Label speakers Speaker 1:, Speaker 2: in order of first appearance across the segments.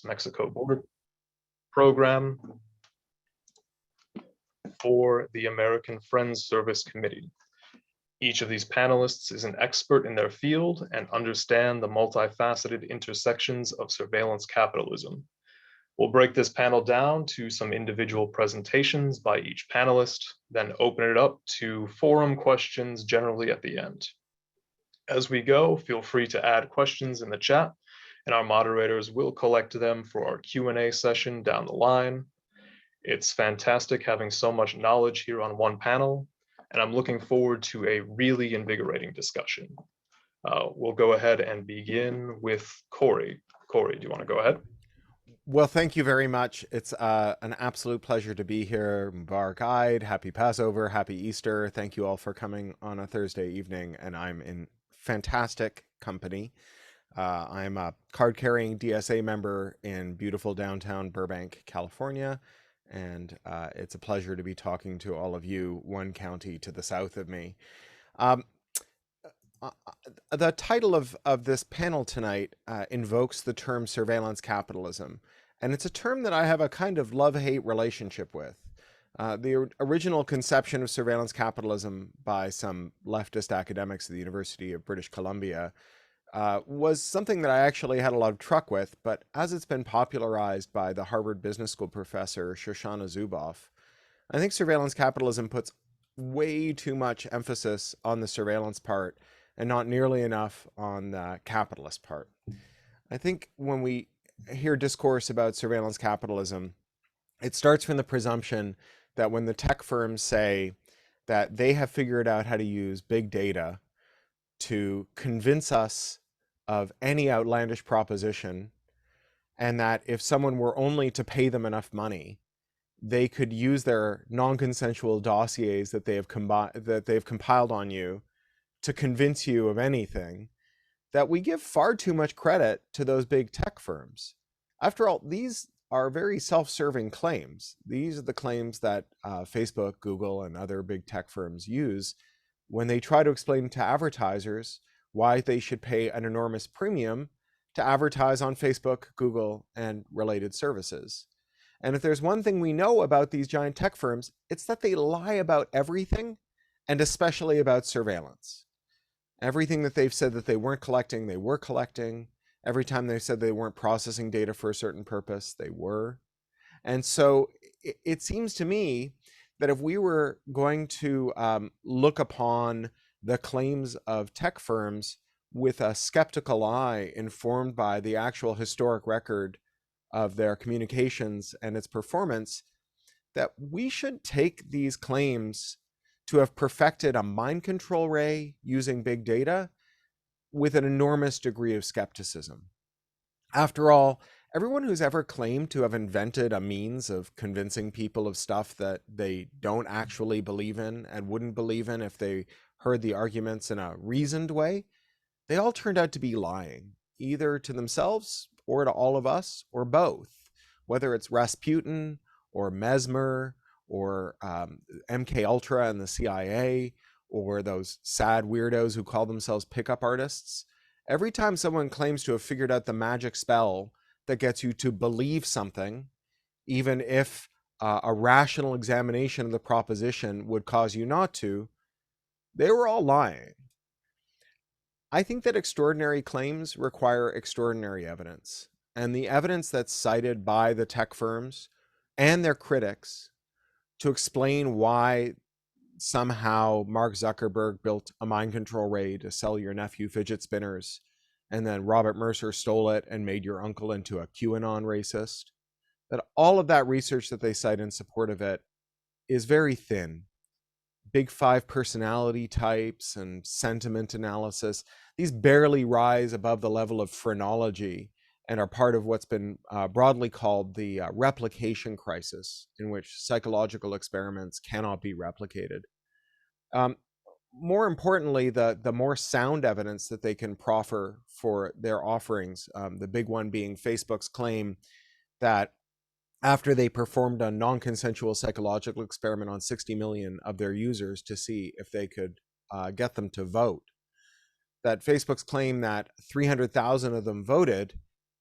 Speaker 1: Mexico border program for the American Friends Service Committee. Each of these panelists is an expert in their field and understand the multifaceted intersections of surveillance capitalism. We'll break this panel down to some individual presentations by each panelist, then open it up to forum questions generally at the end. As we go, feel free to add questions in the chat, and our moderators will collect them for our Q&A session down the line. It's fantastic having so much knowledge here on one panel, and I'm looking forward to a really invigorating discussion. We'll go ahead and begin with Cory. Cory, do you want to go ahead?
Speaker 2: Well, thank you very much. It's an absolute pleasure to be here. Mubarak Eid, happy Passover, happy Easter. Thank you all for coming on a Thursday evening, and I'm in fantastic company. I'm a card-carrying DSA member in beautiful downtown Burbank, California, and it's a pleasure to be talking to all of you, one county to the south of me. The title of this panel tonight invokes the term surveillance capitalism, and it's a term that I have a kind of love-hate relationship with. The original conception of surveillance capitalism by some leftist academics at the University of British Columbia was something that I actually had a lot of truck with, but as it's been popularized by the Harvard Business School professor Shoshana Zuboff, I think surveillance capitalism puts way too much emphasis on the surveillance part and not nearly enough on the capitalist part. I think when we hear discourse about surveillance capitalism, it starts from the presumption that when the tech firms say that they have figured out how to use big data to convince us of any outlandish proposition, and that if someone were only to pay them enough money, they could use their non-consensual dossiers that they've compiled on you to convince you of anything, that we give far too much credit to those big tech firms. After all, these are very self-serving claims. These are the claims that Facebook, Google, and other big tech firms use when they try to explain to advertisers why they should pay an enormous premium to advertise on Facebook, Google, and related services. And if there's one thing we know about these giant tech firms, it's that they lie about everything, and especially about surveillance. Everything that they've said that they weren't collecting, they were collecting. Every time they said they weren't processing data for a certain purpose, they were. And so it seems to me that if we were going to look upon the claims of tech firms with a skeptical eye informed by the actual historic record of their communications and its performance, that we should take these claims to have perfected a mind control ray using big data with an enormous degree of skepticism. After all, everyone who's ever claimed to have invented a means of convincing people of stuff that they don't actually believe in and wouldn't believe in if they heard the arguments in a reasoned way, they all turned out to be lying, either to themselves or to all of us, or both, whether it's Rasputin or Mesmer or MK Ultra and the CIA, or those sad weirdos who call themselves pickup artists. Every time someone claims to have figured out the magic spell that gets you to believe something, even if a rational examination of the proposition would cause you not to, they were all lying. I think that extraordinary claims require extraordinary evidence, and the evidence that's cited by the tech firms and their critics to explain why somehow Mark Zuckerberg built a mind control ray to sell your nephew fidget spinners, and then Robert Mercer stole it and made your uncle into a QAnon racist, that all of that research that they cite in support of it is very thin. Big five personality types and sentiment analysis, these barely rise above the level of phrenology and are part of what's been broadly called the replication crisis, in which psychological experiments cannot be replicated. More importantly, the more sound evidence that they can proffer for their offerings, the big one being Facebook's claim that after they performed a non-consensual psychological experiment on 60 million of their users to see if they could get them to vote, that Facebook's claim that 300,000 of them voted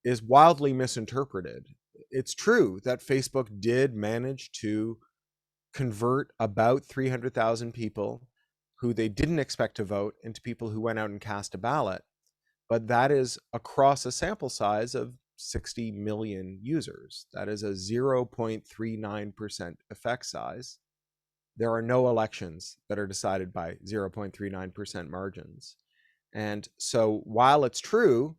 Speaker 2: is wildly misinterpreted. It's true that Facebook did manage to convert about 300,000 people who they didn't expect to vote into people who went out and cast a ballot, but that is across a sample size of 60 million users. That is a 0.39% effect size. There are no elections that are decided by 0.39% margins. And so while it's true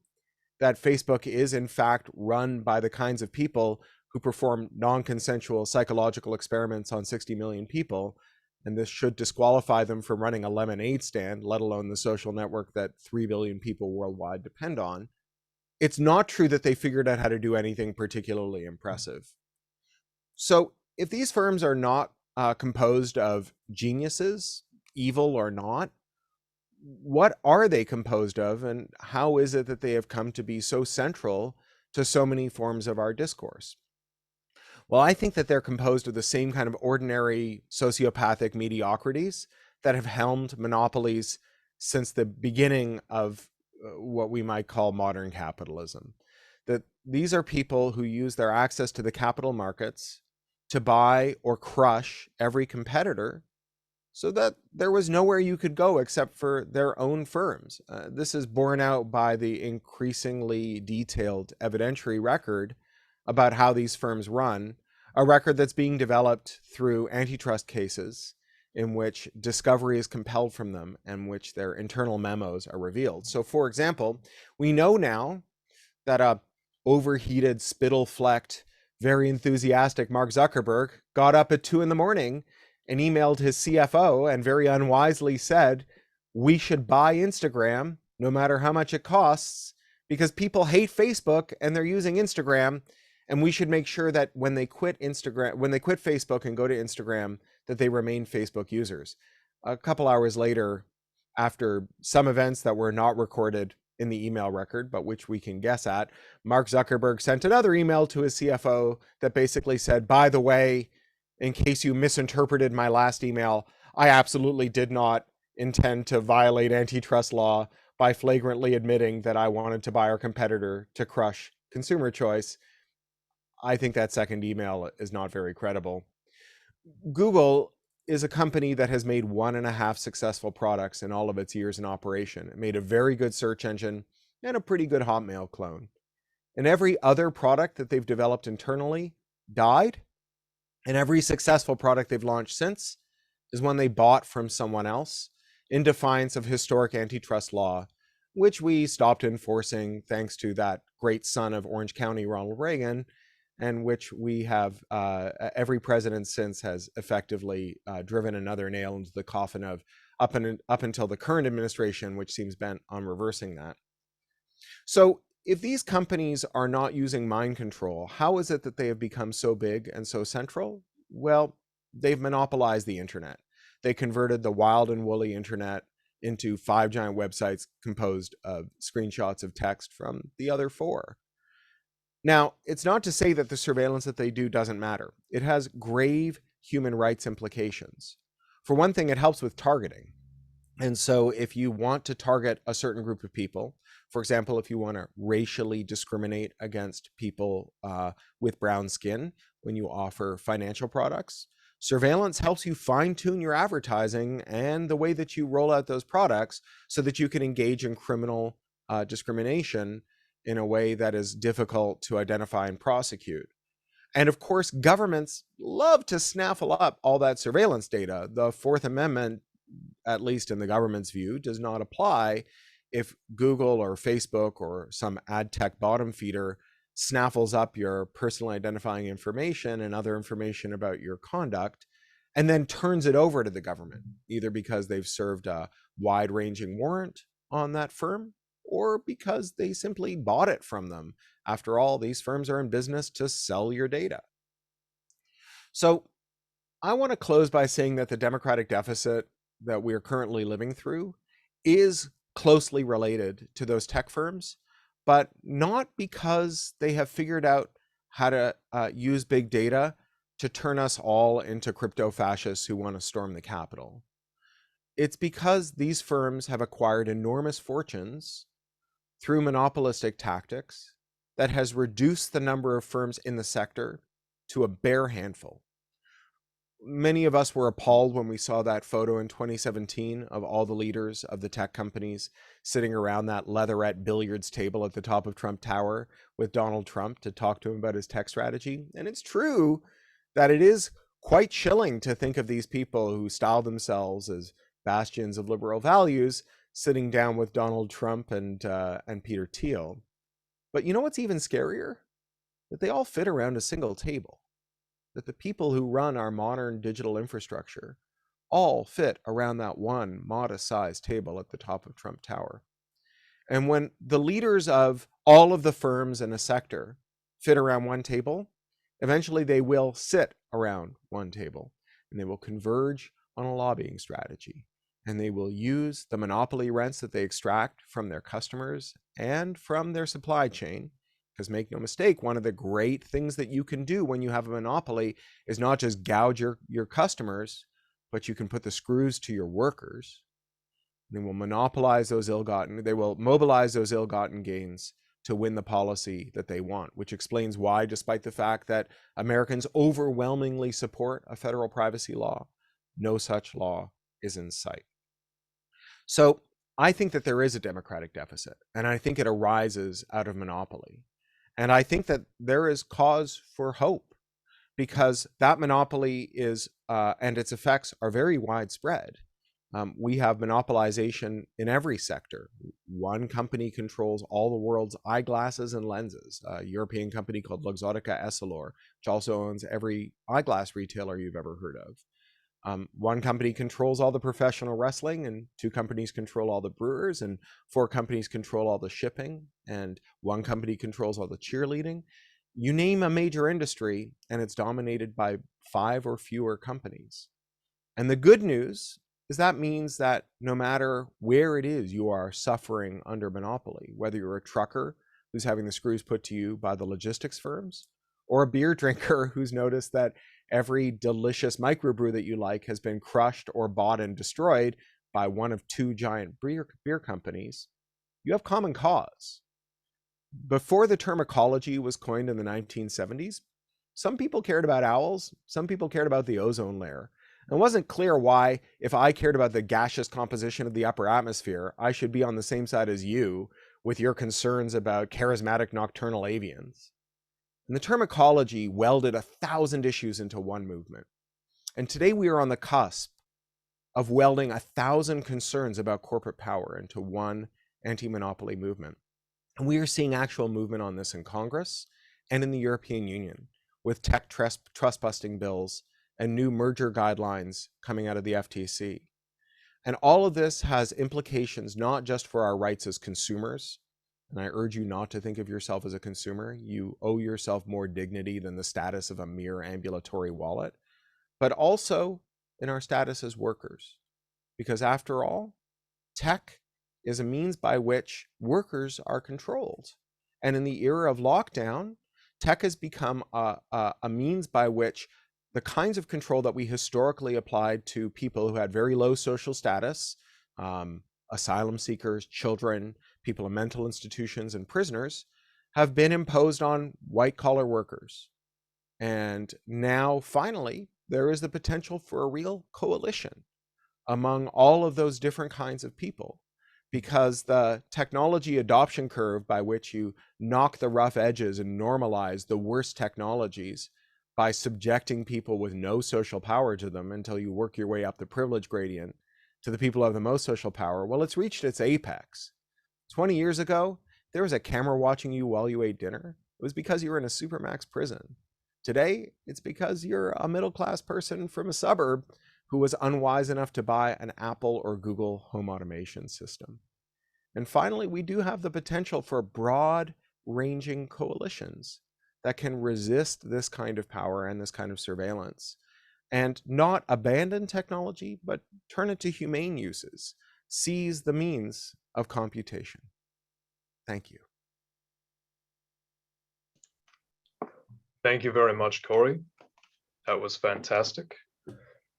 Speaker 2: that Facebook is in fact run by the kinds of people who perform non-consensual psychological experiments on 60 million people, and this should disqualify them from running a lemonade stand, let alone the social network that 3 billion people worldwide depend on, it's not true that they figured out how to do anything particularly impressive. So if these firms are not composed of geniuses, evil or not, what are they composed of, and how is it that they have come to be so central to so many forms of our discourse? Well, I think that they're composed of the same kind of ordinary sociopathic mediocrities that have helmed monopolies since the beginning of what we might call modern capitalism. That these are people who use their access to the capital markets to buy or crush every competitor, so that there was nowhere you could go except for their own firms. This is borne out by the increasingly detailed evidentiary record about how these firms run, a record that's being developed through antitrust cases in which discovery is compelled from them and which their internal memos are revealed. So, for example, we know now that a overheated, spittle-flecked, very enthusiastic Mark Zuckerberg got up at 2 a.m. and emailed his CFO and very unwisely said, we should buy Instagram no matter how much it costs, because people hate Facebook and they're using Instagram, and we should make sure that when they quit Facebook and go to Instagram, that they remain Facebook users. A couple hours later, after some events that were not recorded in the email record, but which we can guess at, Mark Zuckerberg sent another email to his CFO that basically said, by the way, in case you misinterpreted my last email, I absolutely did not intend to violate antitrust law by flagrantly admitting that I wanted to buy our competitor to crush consumer choice. I think that second email is not very credible. Google is a company that has made 1.5 successful products in all of its years in operation. It made a very good search engine and a pretty good Hotmail clone. And every other product that they've developed internally died. And every successful product they've launched since is one they bought from someone else in defiance of historic antitrust law, which we stopped enforcing thanks to that great son of Orange County, Ronald Reagan, and which we have, every president since has effectively driven another nail into the coffin of up until the current administration, which seems bent on reversing that. So if these companies are not using mind control, how is it that they have become so big and so central? Well, they've monopolized the internet. They converted the wild and woolly internet into 5 giant websites composed of screenshots of text from the other 4. Now, it's not to say that the surveillance that they do doesn't matter. It has grave human rights implications. For one thing, it helps with targeting. And so if you want to target a certain group of people, for example, if you want to racially discriminate against people with brown skin when you offer financial products, surveillance helps you fine-tune your advertising and the way that you roll out those products so that you can engage in criminal discrimination in a way that is difficult to identify and prosecute. And of course, governments love to snaffle up all that surveillance data. The Fourth Amendment, at least in the government's view, does not apply if Google or Facebook or some ad tech bottom feeder snaffles up your personally identifying information and other information about your conduct and then turns it over to the government, either because they've served a wide-ranging warrant on that firm or because they simply bought it from them. After all, these firms are in business to sell your data. So I want to close by saying that the democratic deficit that we're currently living through is closely related to those tech firms, but not because they have figured out how to use big data to turn us all into crypto fascists who want to storm the Capitol. It's because these firms have acquired enormous fortunes through monopolistic tactics that has reduced the number of firms in the sector to a bare handful. Many of us were appalled when we saw that photo in 2017 of all the leaders of the tech companies sitting around that leatherette billiards table at the top of Trump Tower with Donald Trump to talk to him about his tech strategy. And it's true that it is quite chilling to think of these people who style themselves as bastions of liberal values sitting down with Donald Trump and Peter Thiel. But you know what's even scarier? That they all fit around a single table. That the people who run our modern digital infrastructure all fit around that one modest-sized table at the top of Trump Tower. And when the leaders of all of the firms in a sector fit around one table, eventually they will sit around one table and they will converge on a lobbying strategy. And they will use the monopoly rents that they extract from their customers and from their supply chain. Because make no mistake, one of the great things that you can do when you have a monopoly is not just gouge your customers, but you can put the screws to your workers. They will mobilize those ill-gotten gains to win the policy that they want, which explains why, despite the fact that Americans overwhelmingly support a federal privacy law, no such law is in sight. So I think that there is a democratic deficit, and I think it arises out of monopoly. And I think that there is cause for hope, because that monopoly is and its effects are very widespread. We have monopolization in every sector. One company controls all the world's eyeglasses and lenses, a European company called Luxottica Essilor, which also owns every eyeglass retailer you've ever heard of. One company controls all the professional wrestling, and two companies control all the brewers, and four companies control all the shipping, and one company controls all the cheerleading. You name a major industry, and it's dominated by 5 or fewer companies. And the good news is that means that no matter where it is you are suffering under monopoly, whether you're a trucker who's having the screws put to you by the logistics firms, or a beer drinker who's noticed that every delicious microbrew that you like has been crushed or bought and destroyed by one of 2 giant beer companies, you have common cause. Before the term ecology was coined in the 1970s, some people cared about owls, some people cared about the ozone layer. It wasn't clear why, if I cared about the gaseous composition of the upper atmosphere, I should be on the same side as you with your concerns about charismatic nocturnal avians. And the term ecology welded 1,000 issues into one movement. And today we are on the cusp of welding 1,000 concerns about corporate power into one anti-monopoly movement. And we are seeing actual movement on this in Congress and in the European Union, with tech trust-busting bills and new merger guidelines coming out of the FTC. And all of this has implications not just for our rights as consumers, and I urge you not to think of yourself as a consumer. You owe yourself more dignity than the status of a mere ambulatory wallet, but also in our status as workers. Because after all, tech is a means by which workers are controlled. And in the era of lockdown, tech has become a means by which the kinds of control that we historically applied to people who had very low social status, asylum seekers, children, people in mental institutions, and prisoners, have been imposed on white-collar workers. And now, finally, there is the potential for a real coalition among all of those different kinds of people, because the technology adoption curve by which you knock the rough edges and normalize the worst technologies by subjecting people with no social power to them until you work your way up the privilege gradient to the people who have the most social power, well, it's reached its apex. 20 years ago, there was a camera watching you while you ate dinner. It was because you were in a supermax prison. Today, it's because you're a middle-class person from a suburb who was unwise enough to buy an Apple or Google home automation system. And finally, we do have the potential for broad-ranging coalitions that can resist this kind of power and this kind of surveillance, and not abandon technology, but turn it to humane uses, seize the means of computation. Thank you.
Speaker 1: Thank you very much, Cory. That was fantastic.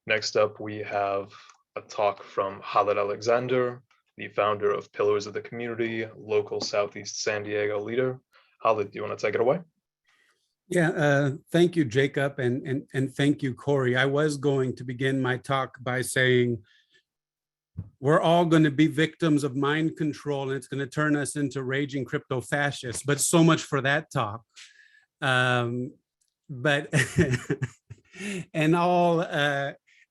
Speaker 1: Next up, we have a talk from Khalid Alexander, the founder of Pillars of the Community, local Southeast San Diego leader, Khalid, do you want to take it away?
Speaker 3: Yeah, thank you, Jacob, and thank you, Cory. I was going to begin my talk by saying we're all going to be victims of mind control, and it's going to turn us into raging crypto fascists. But so much for that talk. But in all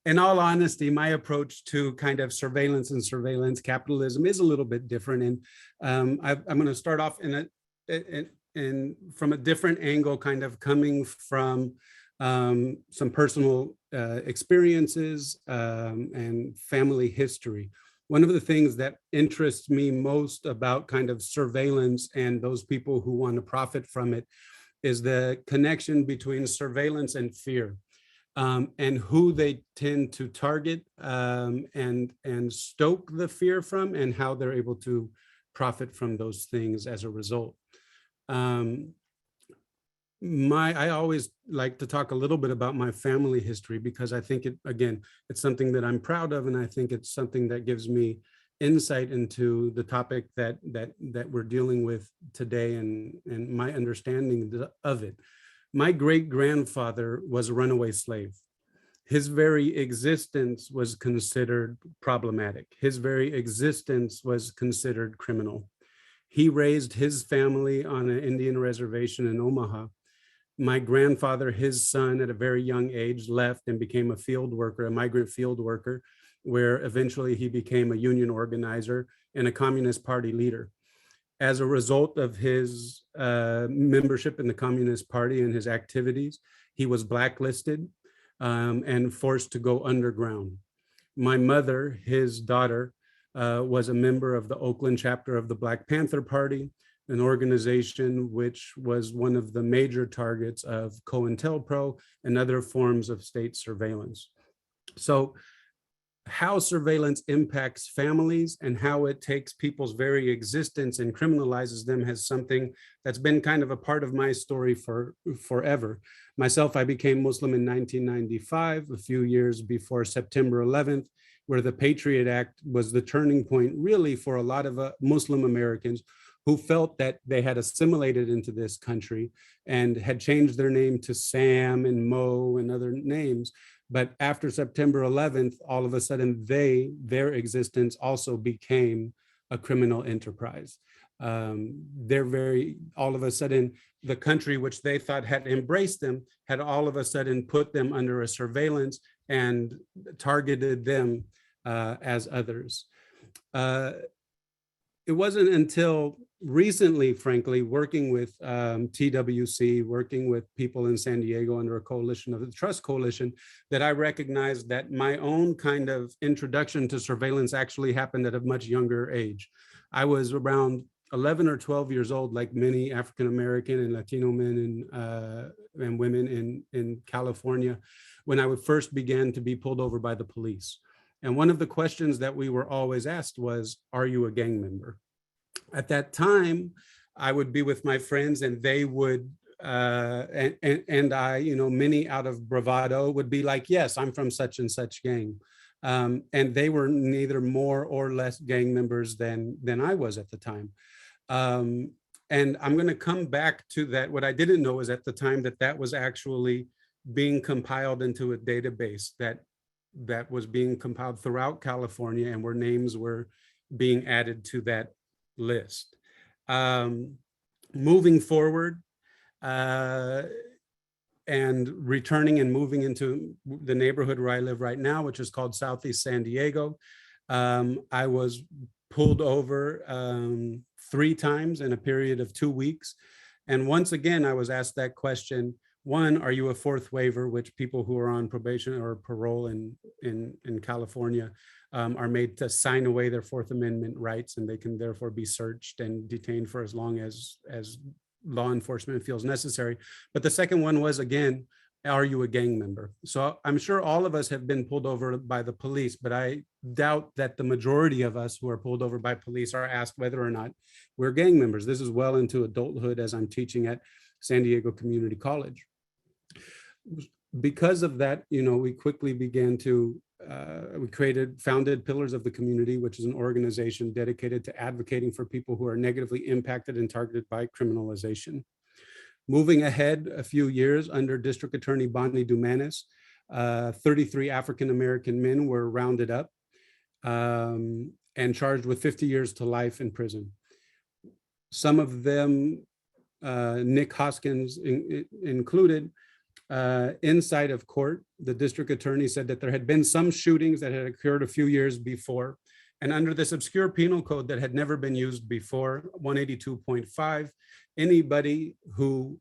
Speaker 3: honesty, my approach to kind of surveillance and surveillance capitalism is a little bit different, and I'm going to start off from a different angle, kind of coming from some personal experiences and family history. One of the things that interests me most about kind of surveillance and those people who want to profit from it is the connection between surveillance and fear, and who they tend to target and stoke the fear from, and how they're able to profit from those things as a result. I always like to talk a little bit about my family history, because I think it's something that I'm proud of, and I think it's something that gives me insight into the topic that we're dealing with today, and my understanding of it. My great-grandfather was a runaway slave. His very existence was considered problematic. His very existence was considered criminal. He raised his family on an Indian reservation in Omaha. My grandfather, his son, at a very young age, left and became a field worker, a migrant field worker, where eventually he became a union organizer and a Communist Party leader. As a result of his membership in the Communist Party and his activities, he was blacklisted and forced to go underground. My mother, his daughter, was a member of the Oakland chapter of the Black Panther Party, an organization which was one of the major targets of COINTELPRO and other forms of state surveillance. So how surveillance impacts families and how it takes people's very existence and criminalizes them has something that's been kind of a part of my story for forever. Myself, I became Muslim in 1995, a few years before September 11th, where the Patriot Act was the turning point really for a lot of Muslim Americans who felt that they had assimilated into this country and had changed their name to Sam and Mo and other names. But after September 11th, all of a sudden, their existence also became a criminal enterprise. All of a sudden, the country which they thought had embraced them had all of a sudden put them under a surveillance and targeted them as others. It wasn't until recently, frankly, working with TWC, working with people in San Diego under a coalition of the Trust Coalition, that I recognized that my own kind of introduction to surveillance actually happened at a much younger age. I was around 11 or 12 years old, like many African-American and Latino men and women in California, when I first began to be pulled over by the police. And one of the questions that we were always asked was, are you a gang member? At that time, I would be with my friends and they would, and I, many out of bravado would be like, yes, I'm from such and such gang. And they were neither more or less gang members than I was at the time. And I'm going to come back to that. What I didn't know is at the time that was actually being compiled into a database that was being compiled throughout California, and where names were being added to that list. Moving forward and returning and moving into the neighborhood where I live right now, which is called Southeast San Diego, I was pulled over 3 times in a period of 2 weeks. And once again, I was asked that question. One, are you a fourth waiver, which people who are on probation or parole in California are made to sign away their Fourth Amendment rights, and they can therefore be searched and detained for as long as law enforcement feels necessary. But the second one was, again, are you a gang member? So I'm sure all of us have been pulled over by the police, but I doubt that the majority of us who are pulled over by police are asked whether or not we're gang members. This is well into adulthood as I'm teaching at San Diego Community College. because of that, we quickly began to, founded Pillars of the Community, which is an organization dedicated to advocating for people who are negatively impacted and targeted by criminalization. Moving ahead a few years under District Attorney Bonnie Dumanis, 33 African-American men were rounded up and charged with 50 years to life in prison. Some of them, Nick Hoskins included, inside of court, the district attorney said that there had been some shootings that had occurred a few years before. And under this obscure penal code that had never been used before, 182.5, anybody who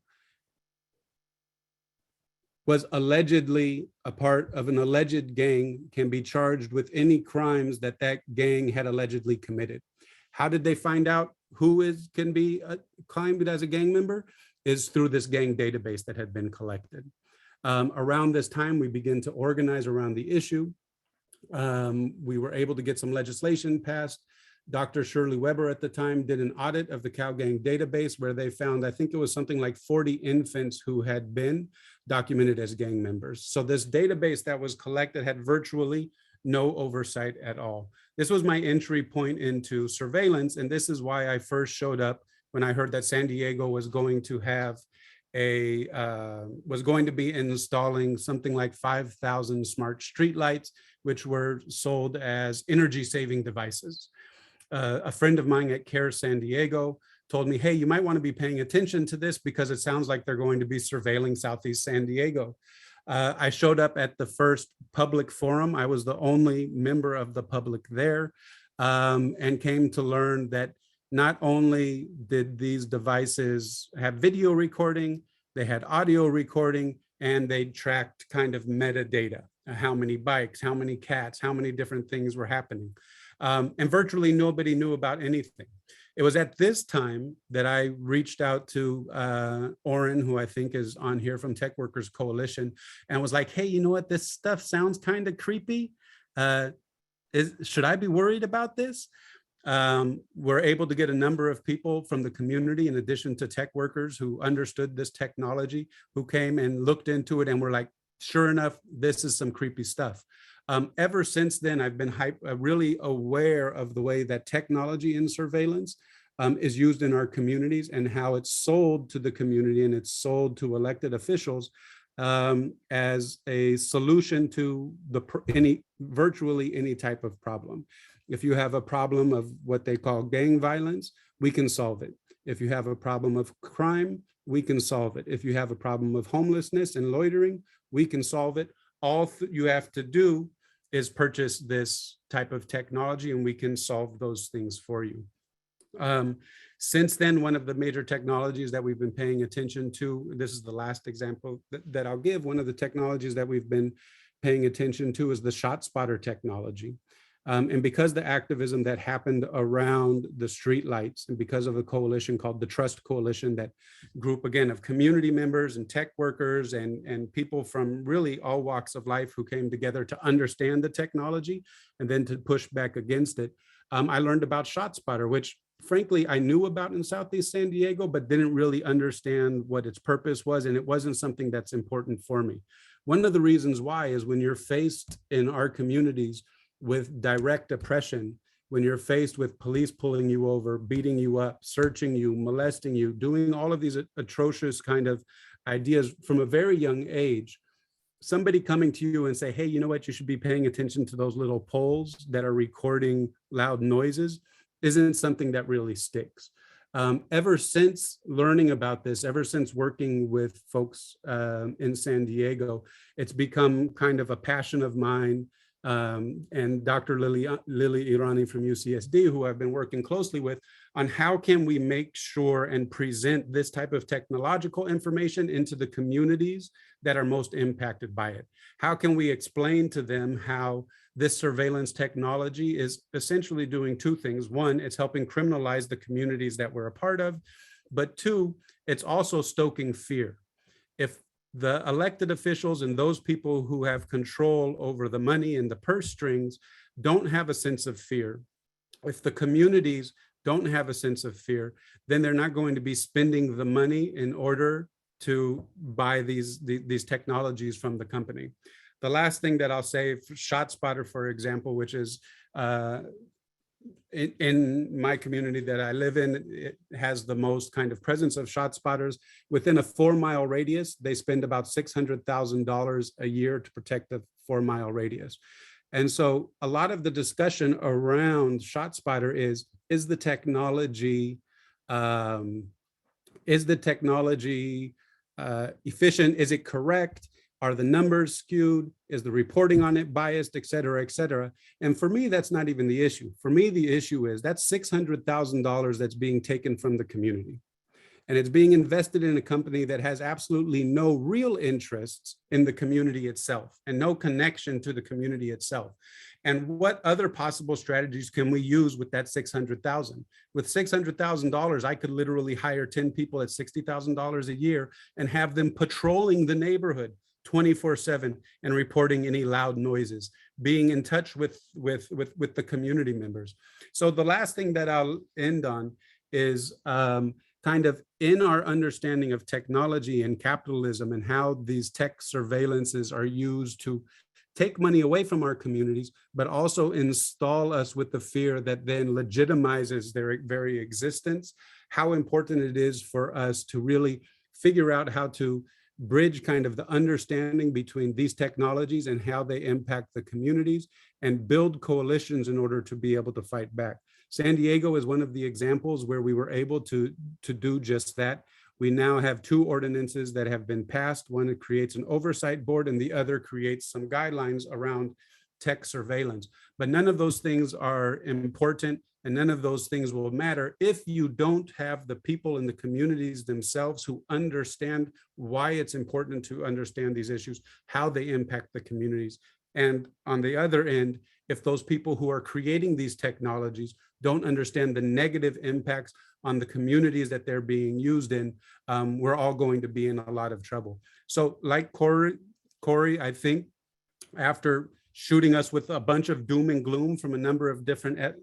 Speaker 3: was allegedly a part of an alleged gang can be charged with any crimes that that gang had allegedly committed. How did they find out who can be claimed as a gang member? Is through this gang database that had been collected. Around this time, we began to organize around the issue. We were able to get some legislation passed. Dr. Shirley Weber at the time did an audit of the cow gang database where they found, I think it was something like 40 infants who had been documented as gang members. So this database that was collected had virtually no oversight at all. This was my entry point into surveillance, and this is why I first showed up when I heard that San Diego was going to have was going to be installing something like 5,000 smart streetlights, which were sold as energy-saving devices. A friend of mine at CARE San Diego told me, hey, you might want to be paying attention to this because it sounds like they're going to be surveilling Southeast San Diego. I showed up at the first public forum. I was the only member of the public there, and came to learn that not only did these devices have video recording, they had audio recording, and they tracked kind of metadata, how many bikes, how many cats, how many different things were happening. And virtually nobody knew about anything. It was at this time that I reached out to Oren, who I think is on here from Tech Workers Coalition, and was like, hey, you know what? This stuff sounds kind of creepy. Should I be worried about this? We're able to get a number of people from the community, in addition to tech workers who understood this technology, who came and looked into it and were like, sure enough, this is some creepy stuff. Ever since then, I've been really aware of the way that technology in surveillance is used in our communities and how it's sold to the community and it's sold to elected officials as a solution to virtually any type of problem. If you have a problem of what they call gang violence, we can solve it. If you have a problem of crime, we can solve it. If you have a problem of homelessness and loitering, we can solve it. All you have to do is purchase this type of technology and we can solve those things for you. Since then, one of the major technologies that we've been paying attention to, this is the last example that I'll give, one of the technologies that we've been paying attention to is the ShotSpotter technology. And because the activism that happened around the streetlights and because of a coalition called the Trust Coalition, that group again of community members and tech workers and people from really all walks of life who came together to understand the technology and then to push back against it, I learned about ShotSpotter, which frankly I knew about in Southeast San Diego, but didn't really understand what its purpose was. And it wasn't something that's important for me. One of the reasons why is when you're faced in our communities with direct oppression, when you're faced with police pulling you over, beating you up, searching you, molesting you, doing all of these atrocious kind of ideas from a very young age, somebody coming to you and say, hey, you know what, you should be paying attention to those little poles that are recording loud noises, isn't something that really sticks. Ever since learning about this, ever since working with folks in San Diego, it's become kind of a passion of mine. And Dr. Lily Irani from UCSD, who I've been working closely with, on how can we make sure and present this type of technological information into the communities that are most impacted by it. How can we explain to them how this surveillance technology is essentially doing two things. One, it's helping criminalize the communities that we're a part of, but two, it's also stoking fear. If the elected officials and those people who have control over the money and the purse strings don't have a sense of fear, if the communities don't have a sense of fear, then they're not going to be spending the money in order to buy these technologies from the company. The last thing that I'll say, ShotSpotter, for example, which is in my community that I live in, it has the most kind of presence of shot spotters. Within a 4-mile radius, they spend about $600,000 a year to protect the 4-mile radius. And so a lot of the discussion around ShotSpotter is the technology efficient? Is it correct? Are the numbers skewed? Is the reporting on it biased, et cetera, et cetera? And for me, that's not even the issue. For me, the issue is that's $600,000 that's being taken from the community. And it's being invested in a company that has absolutely no real interests in the community itself and no connection to the community itself. And what other possible strategies can we use with that $600,000? With $600,000, I could literally hire 10 people at $60,000 a year and have them patrolling the neighborhood 24/7 and reporting any loud noises, being in touch with the community members. So the last thing that I'll end on is kind of in our understanding of technology and capitalism and how these tech surveillances are used to take money away from our communities, but also install us with the fear that then legitimizes their very existence, how important it is for us to really figure out how to bridge kind of the understanding between these technologies and how they impact the communities and build coalitions in order to be able to fight back. San Diego is one of the examples where we were able to do just that. We now have 2 ordinances that have been passed. One that creates an oversight board and the other creates some guidelines around tech surveillance. But none of those things are important and none of those things will matter if you don't have the people in the communities themselves who understand why it's important to understand these issues, how they impact the communities. And on the other end, if those people who are creating these technologies don't understand the negative impacts on the communities that they're being used in, we're all going to be in a lot of trouble. So like Cory, I think after shooting us with a bunch of doom and gloom from a number of different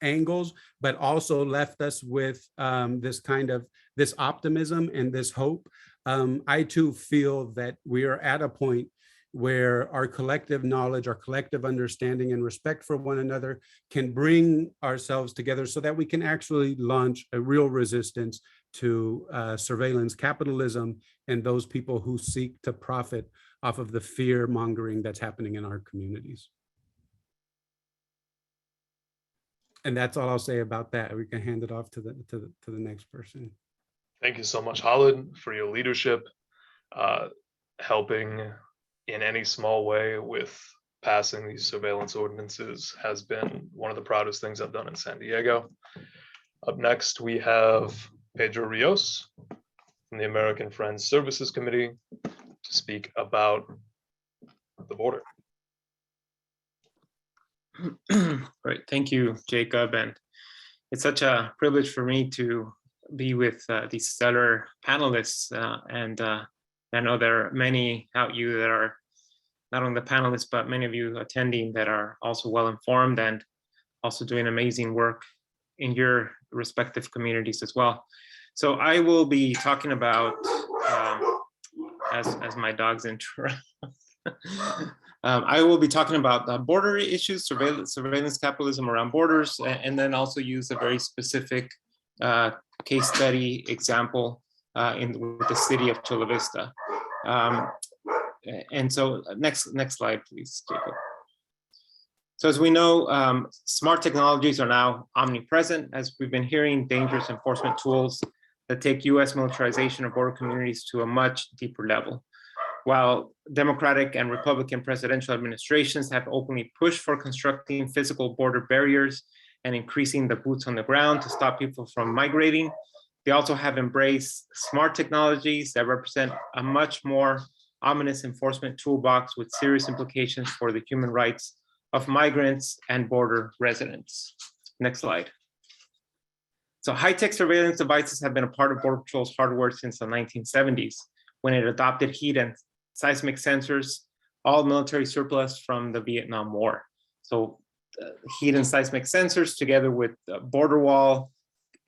Speaker 3: angles, but also left us with this optimism and this hope, I too feel that we are at a point where our collective knowledge, our collective understanding and respect for one another can bring ourselves together so that we can actually launch a real resistance to surveillance capitalism and those people who seek to profit off of the fear mongering that's happening in our communities. And that's all I'll say about that. We can hand it off to the next person.
Speaker 1: Thank you so much, Khalid, for your leadership, helping in any small way with passing these surveillance ordinances has been one of the proudest things I've done in San Diego. Up next, we have Pedro Rios from the American Friends Services Committee to speak about the border.
Speaker 4: Great, thank you, Jacob. And it's such a privilege for me to be with these stellar panelists. And I know there are many out you that are not only the panelists, but many of you attending that are also well informed and also doing amazing work in your respective communities as well. So I will be talking about, as my dogs interrupt, I will be talking about border issues, surveillance capitalism around borders, and then also use a very specific case study example with the city of Chula Vista. And so next slide, please, Jacob. So as we know, smart technologies are now omnipresent, as we've been hearing, dangerous enforcement tools that take US militarization of border communities to a much deeper level. While Democratic and Republican presidential administrations have openly pushed for constructing physical border barriers and increasing the boots on the ground to stop people from migrating, they also have embraced smart technologies that represent a much more ominous enforcement toolbox with serious implications for the human rights of migrants and border residents. Next slide. So high-tech surveillance devices have been a part of Border Patrol's hardware since the 1970s, when it adopted heat and seismic sensors, all military surplus from the Vietnam War. So heat and seismic sensors together with the border wall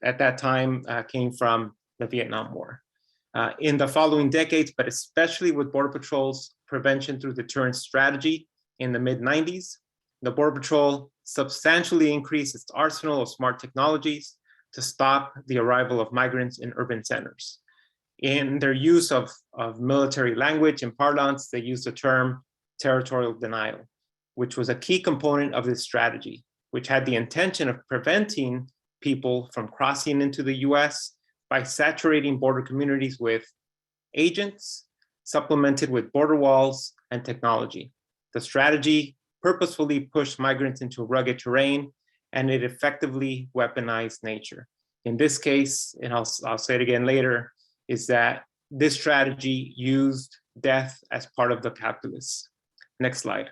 Speaker 4: at that time came from the Vietnam War. In the following decades, but especially with Border Patrol's prevention through deterrence strategy in the mid-90s, the Border Patrol substantially increased its arsenal of smart technologies to stop the arrival of migrants in urban centers. In their use of military language and parlance, they used the term territorial denial, which was a key component of this strategy, which had the intention of preventing people from crossing into the US by saturating border communities with agents, supplemented with border walls and technology. The strategy purposefully pushed migrants into rugged terrain, and it effectively weaponized nature. In this case, and I'll say it again later, is that this strategy used death as part of the calculus. Next slide.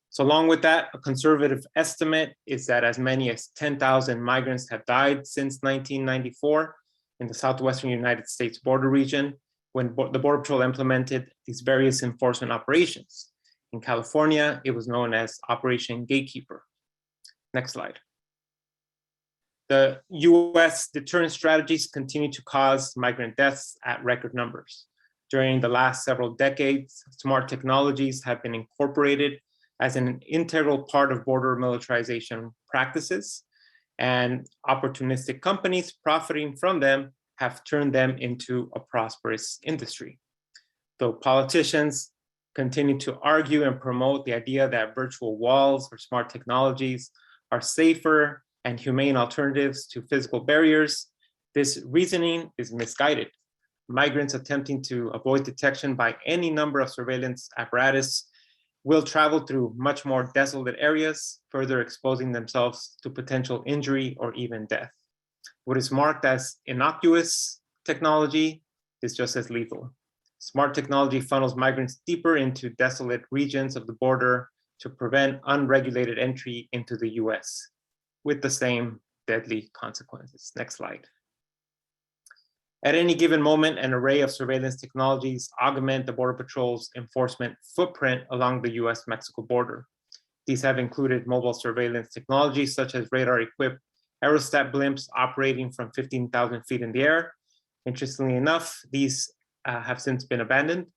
Speaker 4: So along with that, a conservative estimate is that as many as 10,000 migrants have died since 1994 in the southwestern United States border region when the Border Patrol implemented these various enforcement operations. In California, it was known as Operation Gatekeeper. Next slide. The US deterrence strategies continue to cause migrant deaths at record numbers. During the last several decades, smart technologies have been incorporated as an integral part of border militarization practices, and opportunistic companies profiting from them have turned them into a prosperous industry. Though politicians continue to argue and promote the idea that virtual walls or smart technologies are safer and humane alternatives to physical barriers, this reasoning is misguided. Migrants attempting to avoid detection by any number of surveillance apparatus will travel through much more desolate areas, further exposing themselves to potential injury or even death. What is marked as innocuous technology is just as lethal. Smart technology funnels migrants deeper into desolate regions of the border to prevent unregulated entry into the US, with the same deadly consequences. Next slide. At any given moment, an array of surveillance technologies augment the Border Patrol's enforcement footprint along the US-Mexico border. These have included mobile surveillance technologies such as radar-equipped aerostat blimps operating from 15,000 feet in the air. Interestingly enough, these have since been abandoned.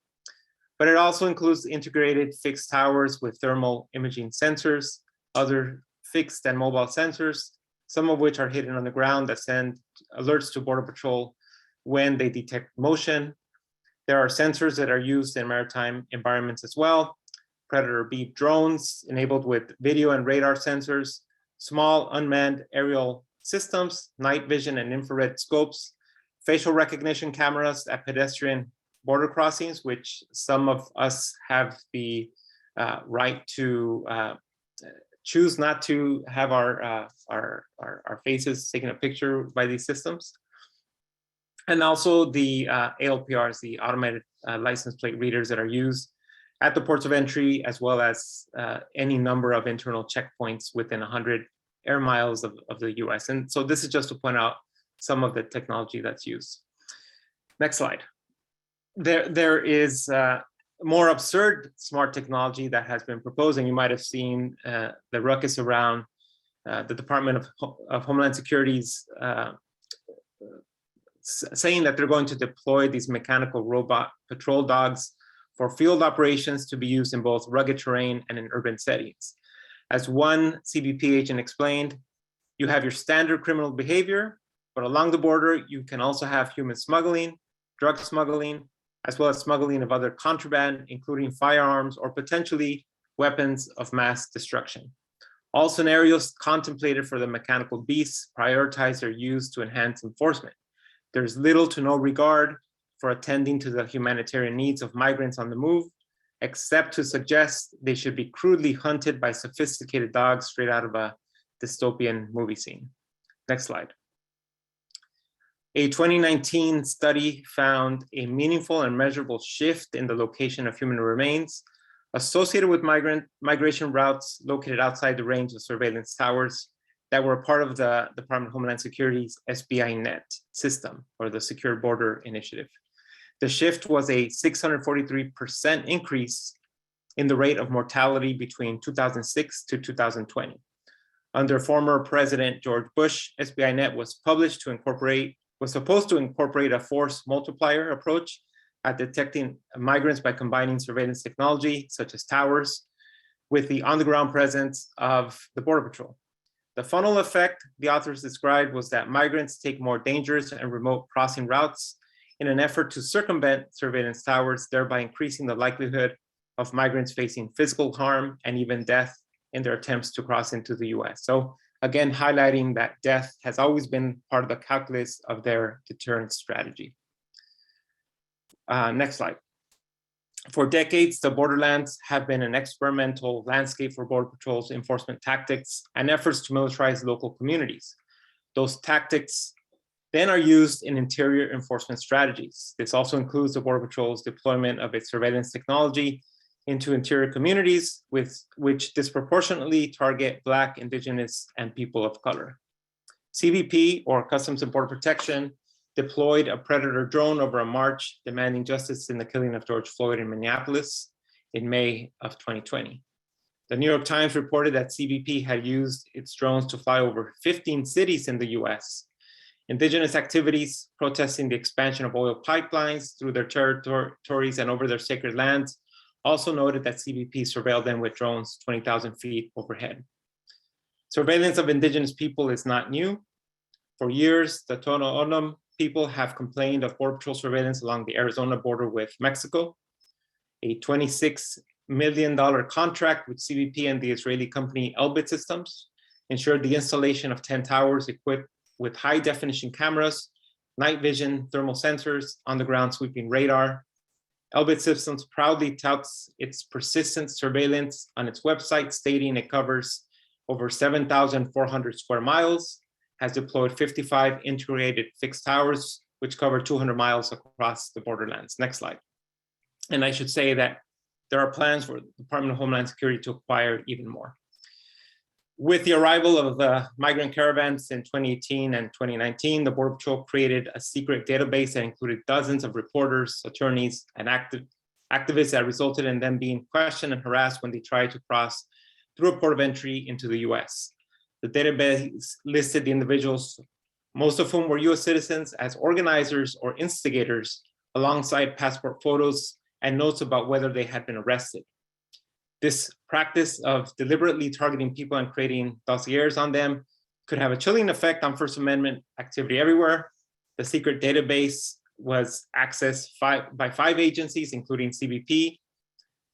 Speaker 4: But it also includes integrated fixed towers with thermal imaging sensors, other fixed and mobile sensors, some of which are hidden on the ground that send alerts to Border Patrol when they detect motion. There are sensors that are used in maritime environments as well. Predator beam drones enabled with video and radar sensors, small unmanned aerial systems, night vision and infrared scopes, facial recognition cameras at pedestrian border crossings, which some of us have the right to choose not to have our faces taken a picture by these systems. And also the ALPRs, the automated license plate readers that are used at the ports of entry, as well as any number of internal checkpoints within 100 air miles of the US. And so this is just to point out some of the technology that's used. Next slide. There is more absurd smart technology that has been proposed, and you might have seen the ruckus around the Department of Homeland Security's saying that they're going to deploy these mechanical robot patrol dogs for field operations to be used in both rugged terrain and in urban settings. As one CBP agent explained, you have your standard criminal behavior, but along the border, you can also have human smuggling, drug smuggling, as well as smuggling of other contraband, including firearms or potentially weapons of mass destruction. All scenarios contemplated for the mechanical beasts prioritize their use to enhance enforcement. There's little to no regard for attending to the humanitarian needs of migrants on the move, except to suggest they should be crudely hunted by sophisticated dogs straight out of a dystopian movie scene. Next slide. A 2019 study found a meaningful and measurable shift in the location of human remains associated with migration routes located outside the range of surveillance towers that were part of the Department of Homeland Security's SBI Net system, or the Secure Border Initiative. The shift was a 643% increase in the rate of mortality between 2006 to 2020. Under former President George Bush, SBI Net was published to incorporate was supposed to incorporate a force multiplier approach at detecting migrants by combining surveillance technology, such as towers, with the on-the-ground presence of the Border Patrol. The funnel effect the authors described was that migrants take more dangerous and remote crossing routes in an effort to circumvent surveillance towers, thereby increasing the likelihood of migrants facing physical harm and even death in their attempts to cross into the US. So again, highlighting that death has always been part of the calculus of their deterrence strategy. Next slide. For decades, the borderlands have been an experimental landscape for Border Patrol's enforcement tactics and efforts to militarize local communities. Those tactics then are used in interior enforcement strategies. This also includes the Border Patrol's deployment of its surveillance technology into interior communities, which disproportionately target Black, Indigenous, and people of color. CBP, or Customs and Border Protection, deployed a Predator drone over a march demanding justice in the killing of George Floyd in Minneapolis in May of 2020. The New York Times reported that CBP had used its drones to fly over 15 cities in the US. Indigenous activities protesting the expansion of oil pipelines through their territories and over their sacred lands also noted that CBP surveilled them with drones 20,000 feet overhead. Surveillance of Indigenous people is not new. For years, the Tono Onom people have complained of Border Patrol surveillance along the Arizona border with Mexico. A $26 million contract with CBP and the Israeli company Elbit Systems ensured the installation of 10 towers equipped with high definition cameras, night vision, thermal sensors, on-the-ground sweeping radar. Elbit Systems proudly touts its persistent surveillance on its website, stating it covers over 7,400 square miles, has deployed 55 integrated fixed towers, which cover 200 miles across the borderlands. Next slide. And I should say that there are plans for the Department of Homeland Security to acquire even more. With the arrival of the migrant caravans in 2018 and 2019, the Border Patrol created a secret database that included dozens of reporters, attorneys, and activists that resulted in them being questioned and harassed when they tried to cross through a port of entry into the US. The database listed the individuals, most of whom were US citizens, as organizers or instigators, alongside passport photos and notes about whether they had been arrested. This practice of deliberately targeting people and creating dossiers on them could have a chilling effect on First Amendment activity everywhere. The secret database was accessed by 5 agencies, including CBP,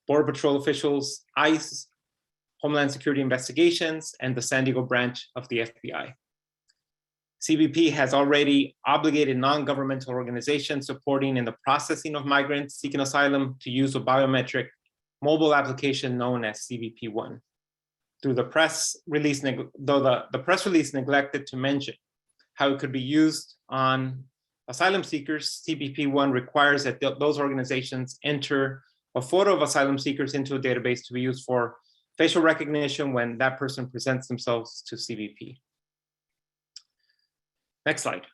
Speaker 4: Border Patrol officials, ICE, Homeland Security Investigations, and the San Diego branch of the FBI. CBP has already obligated non-governmental organizations supporting in the processing of migrants seeking asylum to use a biometric mobile application known as CBP-1. Through the press release, though the press release neglected to mention how it could be used on asylum seekers, CBP-1 requires that those organizations enter a photo of asylum seekers into a database to be used for facial recognition when that person presents themselves to CBP. Next slide.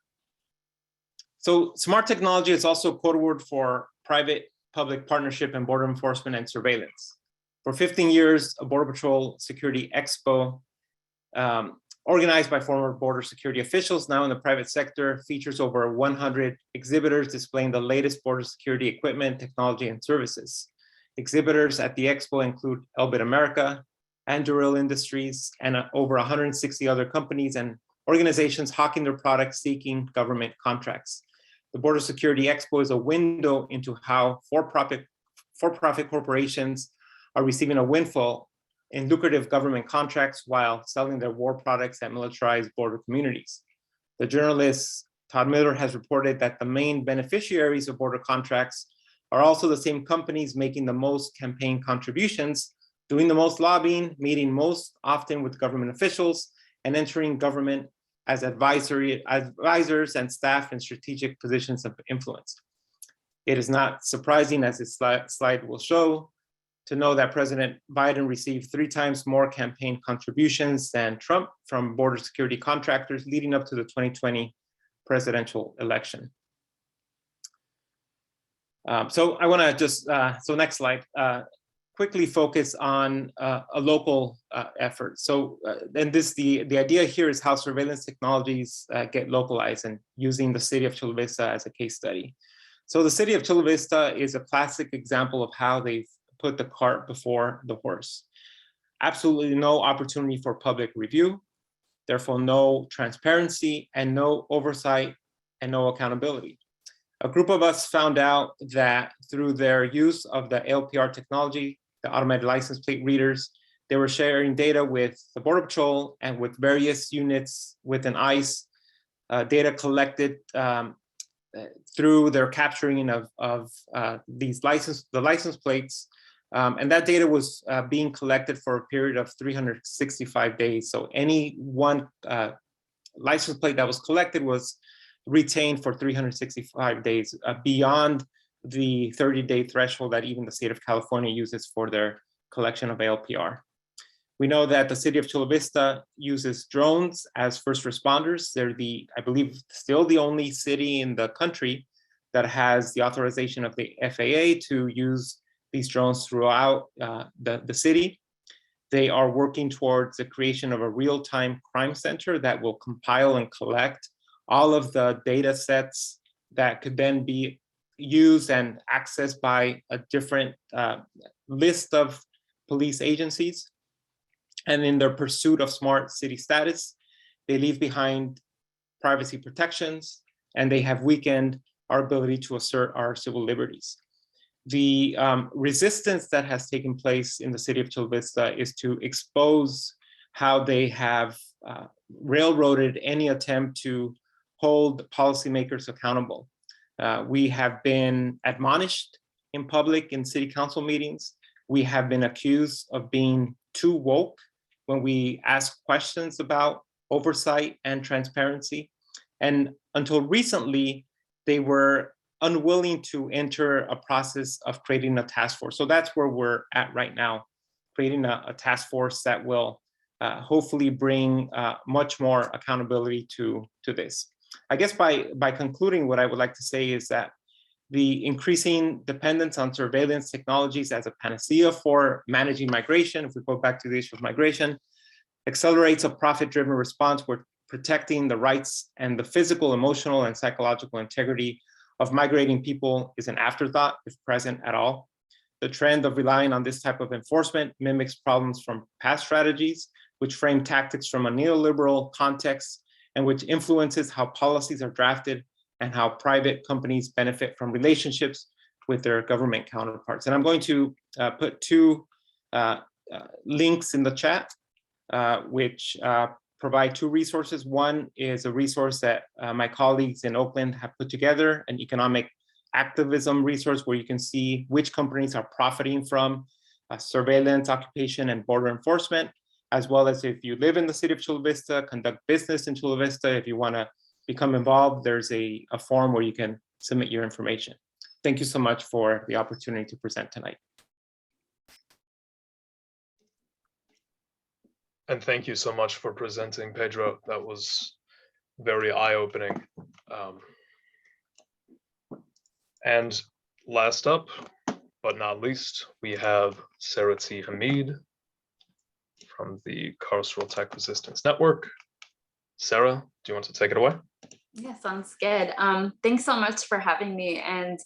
Speaker 4: So smart technology is also a code word for private-public partnership in border enforcement and surveillance. For 15 years, a Border Patrol Security Expo, organized by former border security officials, now in the private sector, features over 100 exhibitors displaying the latest border security equipment, technology, and services. Exhibitors at the Expo include Elbit America, Anduril Industries, and over 160 other companies and organizations hawking their products seeking government contracts. The Border Security Expo is a window into how for-profit corporations are receiving a windfall in lucrative government contracts while selling their war products at militarized border communities. The journalist Todd Miller has reported that the main beneficiaries of border contracts are also the same companies making the most campaign contributions, doing the most lobbying, meeting most often with government officials, and entering government as advisors and staff in strategic positions of influence. It is not surprising, as this slide will show, to know that President Biden received 3 times more campaign contributions than Trump from border security contractors leading up to the 2020 presidential election. So I want to just, so next slide. quickly focus on a local effort. So, and the idea here is how surveillance technologies get localized, and using the city of Chula Vista as a case study. So the city of Chula Vista is a classic example of how they've put the cart before the horse. Absolutely no opportunity for public review, therefore no transparency and no oversight and no accountability. A group of us found out that through their use of the LPR technology, the automated license plate readers, they were sharing data with the Border Patrol and with various units within ICE, data collected through their capturing of these license plates. And that data was being collected for a period of 365 days. So any one license plate that was collected was retained for 365 days, beyond the 30-day threshold that even the state of California uses for their collection of LPR. We know that the city of Chula Vista uses drones as first responders. They're I believe, still the only city in the country that has the authorization of the FAA to use these drones throughout the city. They are working towards the creation of a real-time crime center that will compile and collect all of the data sets that could then be used and accessed by a different list of police agencies. And in their pursuit of smart city status, they leave behind privacy protections, and they have weakened our ability to assert our civil liberties. The resistance that has taken place in the city of Chula Vista is to expose how they have railroaded any attempt to hold policymakers accountable. We have been admonished in public in city council meetings. We have been accused of being too woke when we ask questions about oversight and transparency. And until recently, they were unwilling to enter a process of creating a task force. So that's where we're at right now, creating a task force that will hopefully bring much more accountability to this. I guess by concluding, what I would like to say is that the increasing dependence on surveillance technologies as a panacea for managing migration, if we go back to the issue of migration, accelerates a profit-driven response where protecting the rights and the physical, emotional, and psychological integrity of migrating people is an afterthought, if present at all. The trend of relying on this type of enforcement mimics problems from past strategies, which frame tactics from a neoliberal context and which influences how policies are drafted and how private companies benefit from relationships with their government counterparts. And I'm going to put two links in the chat, which provide two resources. One is a resource that my colleagues in Oakland have put together, an economic activism resource where you can see which companies are profiting from surveillance, occupation, and border enforcement, as well as if you live in the city of Chula Vista, conduct business in Chula Vista, if you want to become involved, there's a form where you can submit your information. Thank you so much for the opportunity to present tonight.
Speaker 1: And thank you so much for presenting, Pedro. That was very eye-opening. And last up, but not least, we have Sarah T. Hamid from the Carceral Tech Resistance Network. Sarah, do you want to take it away?
Speaker 5: Yeah, sounds good. Thanks so much for having me and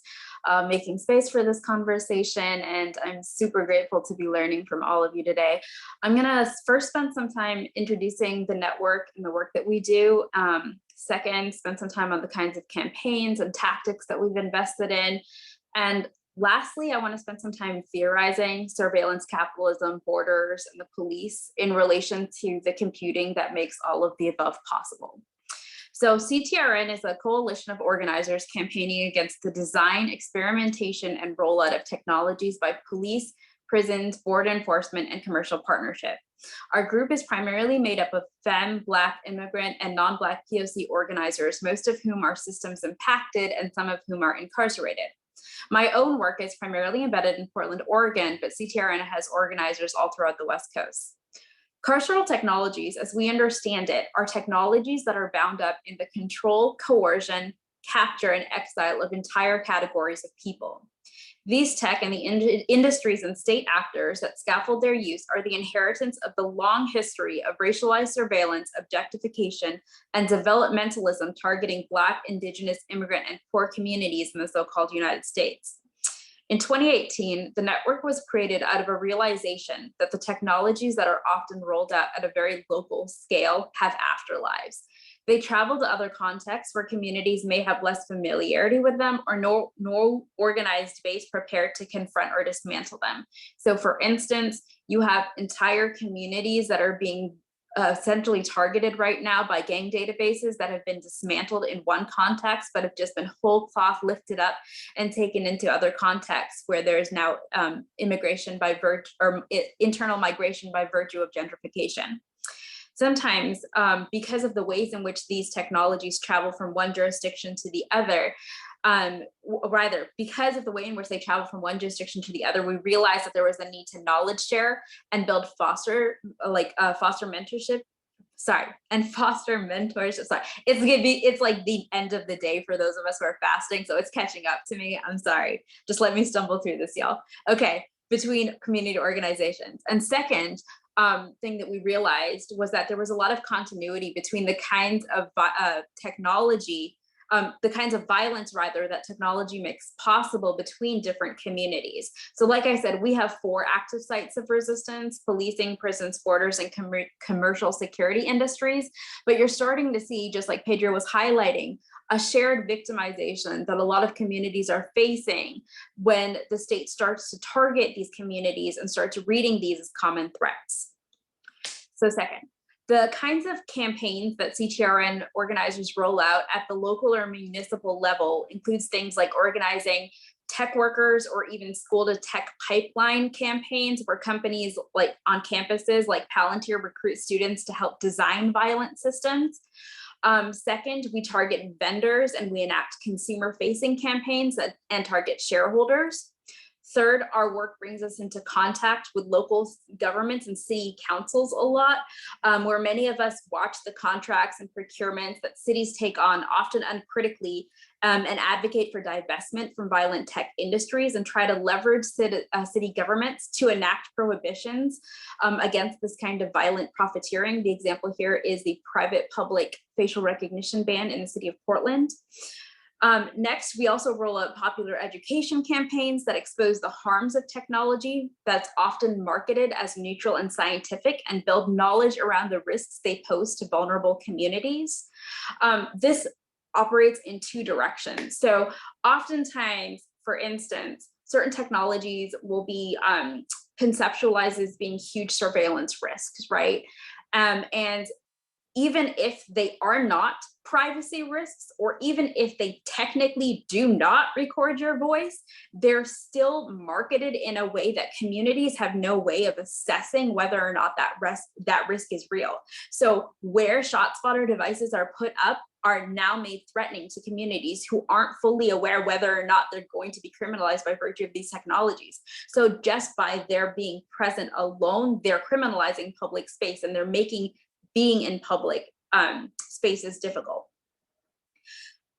Speaker 5: making space for this conversation. And I'm super grateful to be learning from all of you today. I'm gonna first spend some time introducing the network and the work that we do. Second, spend some time on the kinds of campaigns and tactics that we've invested in. And lastly, I want to spend some time theorizing surveillance capitalism, borders, and the police in relation to the computing that makes all of the above possible. So CTRN is a coalition of organizers campaigning against the design, experimentation, and rollout of technologies by police, prisons, border enforcement, and commercial partnership. Our group is primarily made up of femme, Black, immigrant, and non-Black POC organizers, most of whom are systems impacted and some of whom are incarcerated. My own work is primarily embedded in Portland, Oregon, but CTRN has organizers all throughout the West Coast. Carceral technologies, as we understand it, are technologies that are bound up in the control, coercion, capture, and exile of entire categories of people. These tech and the industries and state actors that scaffold their use are the inheritance of the long history of racialized surveillance, objectification, and developmentalism targeting Black, Indigenous, immigrant, and poor communities in the so-called United States. In 2018, the network was created out of a realization that the technologies that are often rolled out at a very local scale have afterlives. They travel to other contexts where communities may have less familiarity with them or no organized base prepared to confront or dismantle them. So for instance, you have entire communities that are being essentially targeted right now by gang databases that have been dismantled in one context, but have just been whole cloth lifted up and taken into other contexts where there's now immigration by virtue or internal migration by virtue of gentrification. Sometimes, because of the ways in which these technologies travel from one jurisdiction to the other, rather, because of the way in which they travel from one jurisdiction to the other, we realized that there was a need to knowledge share and build foster mentorship. And foster mentorship. Sorry, it's like the end of the day for those of us who are fasting, so it's catching up to me. I'm sorry. Just let me stumble through this, y'all. Okay, between community organizations. And second, thing that we realized was that there was a lot of continuity between the kinds of technology, the kinds of violence rather that technology makes possible between different communities. So like I said, we have 4 active sites of resistance: policing, prisons, borders, and commercial security industries. But you're starting to see, just like Pedro was highlighting, a shared victimization that a lot of communities are facing when the state starts to target these communities and starts reading these as common threats. So second, the kinds of campaigns that CTRN organizers roll out at the local or municipal level includes things like organizing tech workers or even school to tech pipeline campaigns where companies like on campuses like Palantir recruit students to help design violent systems. Second, we target vendors and we enact consumer-facing campaigns and target shareholders. Third, our work brings us into contact with local governments and city councils a lot, where many of us watch the contracts and procurements that cities take on, often uncritically, and advocate for divestment from violent tech industries and try to leverage city governments to enact prohibitions against this kind of violent profiteering. The example here is the private-public facial recognition ban in the city of Portland. Next, we also roll out popular education campaigns that expose the harms of technology that's often marketed as neutral and scientific and build knowledge around the risks they pose to vulnerable communities. This operates in 2 directions. So oftentimes, for instance, certain technologies will be conceptualized as being huge surveillance risks, right? And even if they are not privacy risks, or even if they technically do not record your voice, they're still marketed in a way that communities have no way of assessing whether or not that risk is real. So where ShotSpotter devices are put up are now made threatening to communities who aren't fully aware whether or not they're going to be criminalized by virtue of these technologies. So just by their being present alone, they're criminalizing public space and they're making being in public spaces difficult.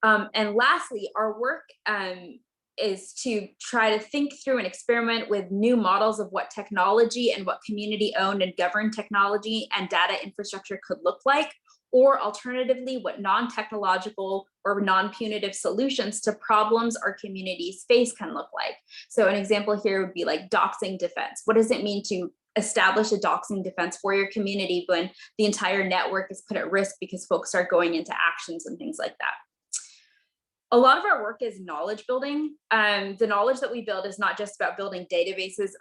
Speaker 5: And lastly, our work is to try to think through and experiment with new models of what technology and what community-owned and governed technology and data infrastructure could look like, or alternatively, what non-technological or non-punitive solutions to problems our communities face can look like. So an example here would be like doxing defense. What does it mean to establish a doxing defense for your community when the entire network is put at risk because folks start going into actions and things like that? A lot of our work is knowledge building. The knowledge that we build is not just about building databases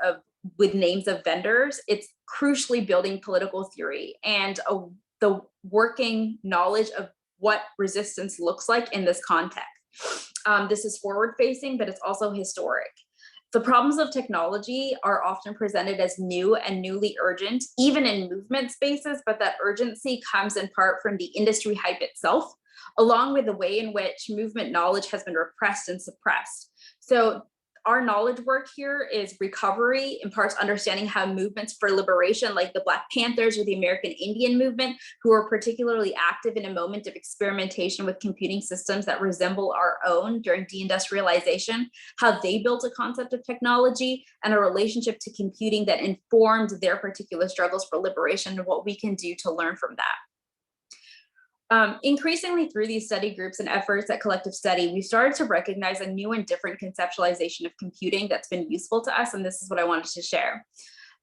Speaker 5: with names of vendors. It's crucially building political theory and the working knowledge of what resistance looks like in this context. This is forward facing, but it's also historic. The problems of technology are often presented as new and newly urgent, even in movement spaces, but that urgency comes in part from the industry hype itself, along with the way in which movement knowledge has been repressed and suppressed. So our knowledge work here is recovery, in parts understanding how movements for liberation like the Black Panthers or the American Indian movement, who are particularly active in a moment of experimentation with computing systems that resemble our own during deindustrialization, how they built a concept of technology and a relationship to computing that informed their particular struggles for liberation and what we can do to learn from that. Increasingly through these study groups and efforts at collective study, we started to recognize a new and different conceptualization of computing that's been useful to us, and this is what I wanted to share.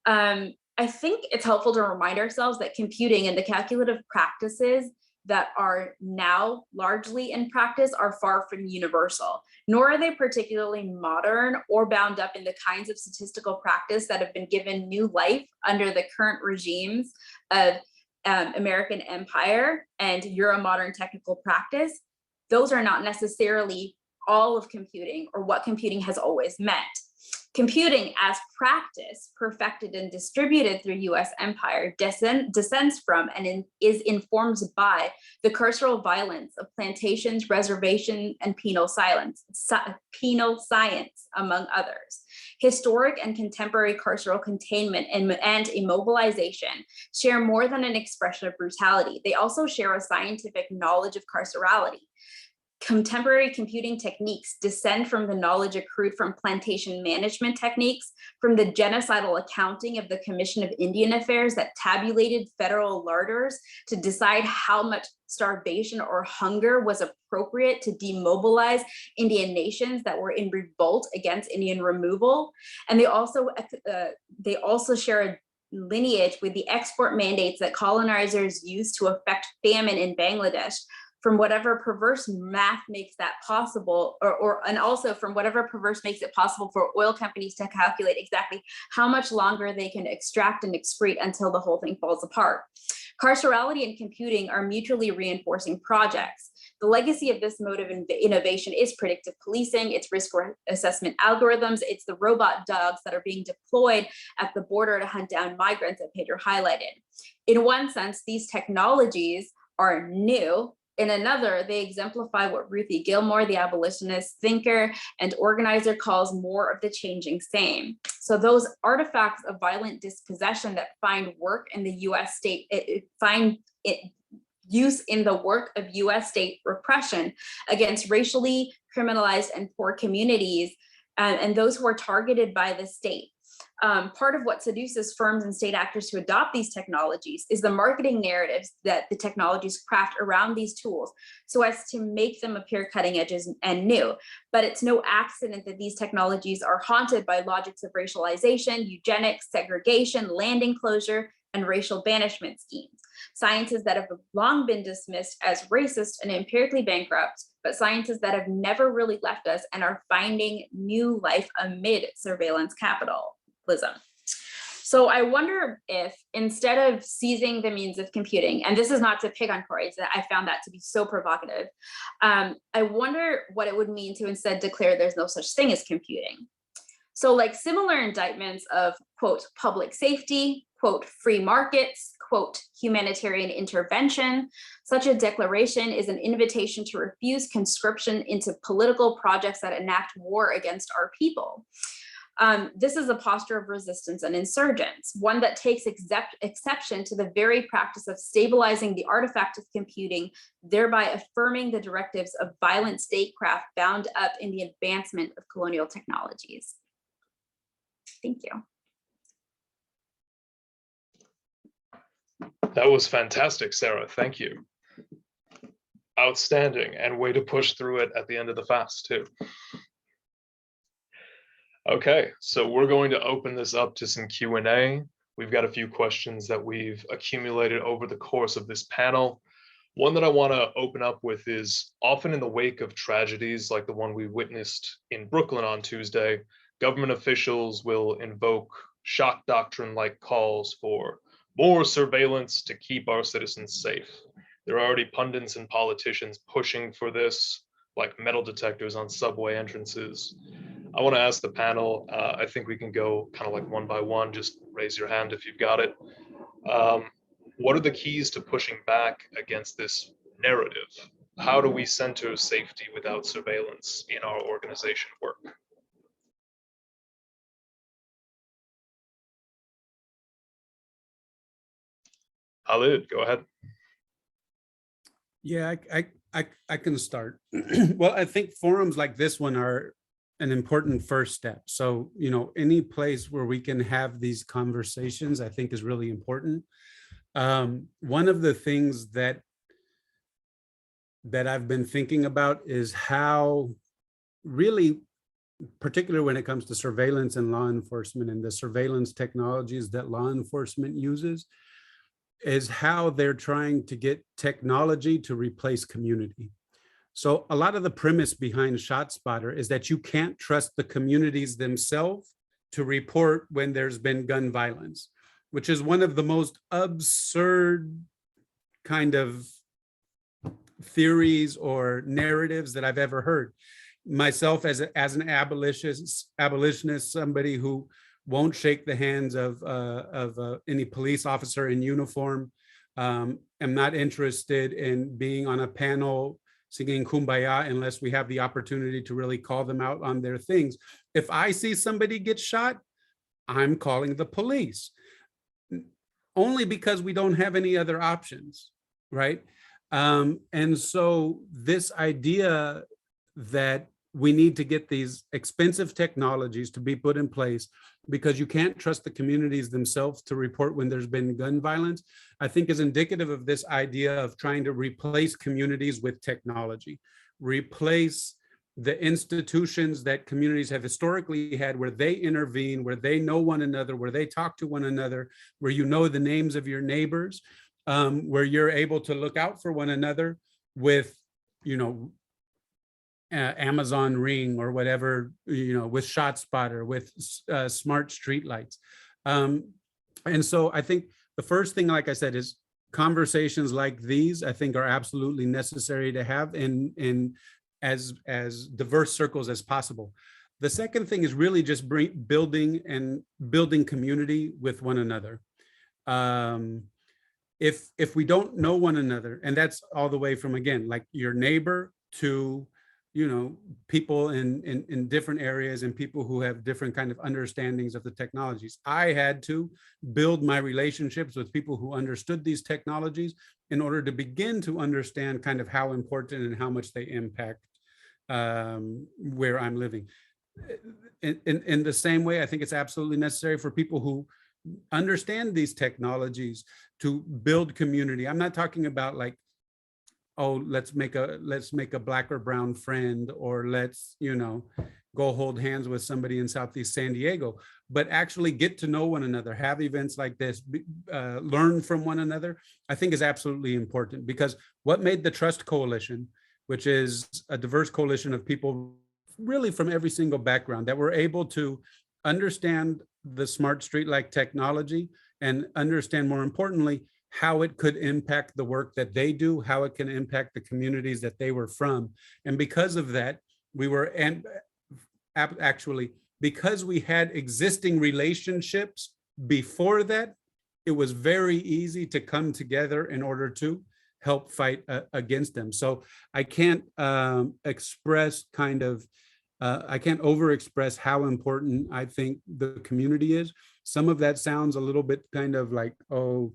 Speaker 5: I think it's helpful to remind ourselves that computing and the calculative practices that are now largely in practice are far from universal, nor are they particularly modern or bound up in the kinds of statistical practice that have been given new life under the current regimes of American empire and Euromodern technical practice. Those are not necessarily all of computing or what computing has always meant. Computing as practice, perfected and distributed through US empire, descends from and is informed by the carceral violence of plantations, reservation, and penal science, among others. Historic and contemporary carceral containment and immobilization share more than an expression of brutality. They also share a scientific knowledge of carcerality. Contemporary computing techniques descend from the knowledge accrued from plantation management techniques, from the genocidal accounting of the Commission of Indian Affairs that tabulated federal larders to decide how much starvation or hunger was appropriate to demobilize Indian nations that were in revolt against Indian removal. And they also share a lineage with the export mandates that colonizers used to affect famine in Bangladesh, from whatever perverse math makes that possible, and also from whatever perverse makes it possible for oil companies to calculate exactly how much longer they can extract and excrete until the whole thing falls apart. Carcerality and computing are mutually reinforcing projects. The legacy of this mode of innovation is predictive policing, it's risk assessment algorithms, it's the robot dogs that are being deployed at the border to hunt down migrants that Pedro highlighted. In one sense, these technologies are new. In another, they exemplify what Ruthie Gilmore, the abolitionist thinker and organizer, calls more of the changing same. So those artifacts of violent dispossession that find work in the US state, use in the work of US state repression against racially criminalized and poor communities and those who are targeted by the state. Part of what seduces firms and state actors to adopt these technologies is the marketing narratives that the technologies craft around these tools so as to make them appear cutting edge and new. But it's no accident that these technologies are haunted by logics of racialization, eugenics, segregation, land enclosure, and racial banishment schemes. Sciences that have long been dismissed as racist and empirically bankrupt, but sciences that have never really left us and are finding new life amid surveillance capitalism. So I wonder if instead of seizing the means of computing, and this is not to pick on Cory, I found that to be so provocative. I wonder what it would mean to instead declare there's no such thing as computing. So like similar indictments of, quote, public safety, quote, free markets, quote, humanitarian intervention, such a declaration is an invitation to refuse conscription into political projects that enact war against our people. This is a posture of resistance and insurgence, one that takes exception to the very practice of stabilizing the artifact of computing, thereby affirming the directives of violent statecraft bound up in the advancement of colonial technologies. Thank you.
Speaker 1: That was fantastic, Sarah. Thank you. Outstanding, and way to push through it at the end of the fast too. Okay, so we're going to open this up to some Q&A. We've got a few questions that we've accumulated over the course of this panel. One that I want to open up with is, often in the wake of tragedies like the one we witnessed in Brooklyn on Tuesday, government officials will invoke shock doctrine-like calls for more surveillance to keep our citizens safe. There are already pundits and politicians pushing for this, like metal detectors on subway entrances. I want to ask the panel, I think we can go kind of like one by one, just raise your hand if you've got it. What are the keys to pushing back against this narrative? How do we center safety without surveillance in our organization work? Khalid, go ahead.
Speaker 3: Yeah, I can start. Well, I think forums like this one are an important first step. So, you know, any place where we can have these conversations, I think is really important. One of the things that I've been thinking about is how really, particularly when it comes to surveillance and law enforcement and the surveillance technologies that law enforcement uses, is how they're trying to get technology to replace community. So a lot of the premise behind ShotSpotter is that you can't trust the communities themselves to report when there's been gun violence, which is one of the most absurd kind of theories or narratives that I've ever heard. Myself as an abolitionist, somebody who won't shake the hands of any police officer in uniform, am not interested in being on a panel singing Kumbaya unless we have the opportunity to really call them out on their things. If I see somebody get shot, I'm calling the police, only because we don't have any other options, right? And so this idea that we need to get these expensive technologies to be put in place because you can't trust the communities themselves to report when there's been gun violence, I think is indicative of this idea of trying to replace communities with technology, replace the institutions that communities have historically had where they intervene, where they know one another, where they talk to one another, where you know the names of your neighbors, where you're able to look out for one another with, you know, Amazon Ring or whatever, you know, with ShotSpotter, with smart streetlights. And so I think the first thing, like I said, is conversations like these, I think, are absolutely necessary to have in as diverse circles as possible. The second thing is really just building community with one another. If we don't know one another, and that's all the way from, again, like your neighbor to, you know, people in different areas and people who have different kind of understandings of the technologies. I had to build my relationships with people who understood these technologies in order to begin to understand kind of how important and how much they impact where I'm living. In the same way, I think it's absolutely necessary for people who understand these technologies to build community. I'm not talking about like, oh, let's make a black or brown friend, or let's, you know, go hold hands with somebody in Southeast San Diego, but actually get to know one another, have events like this, learn from one another, I think is absolutely important. Because what made the Trust Coalition, which is a diverse coalition of people really from every single background that were able to understand the smart streetlight technology and understand, more importantly, how it could impact the work that they do, how it can impact the communities that they were from. And because of that, we were, and actually, because we had existing relationships before that, it was very easy to come together in order to help fight against them. So I can't express kind of, I can't overexpress how important I think the community is. Some of that sounds a little bit kind of like, oh,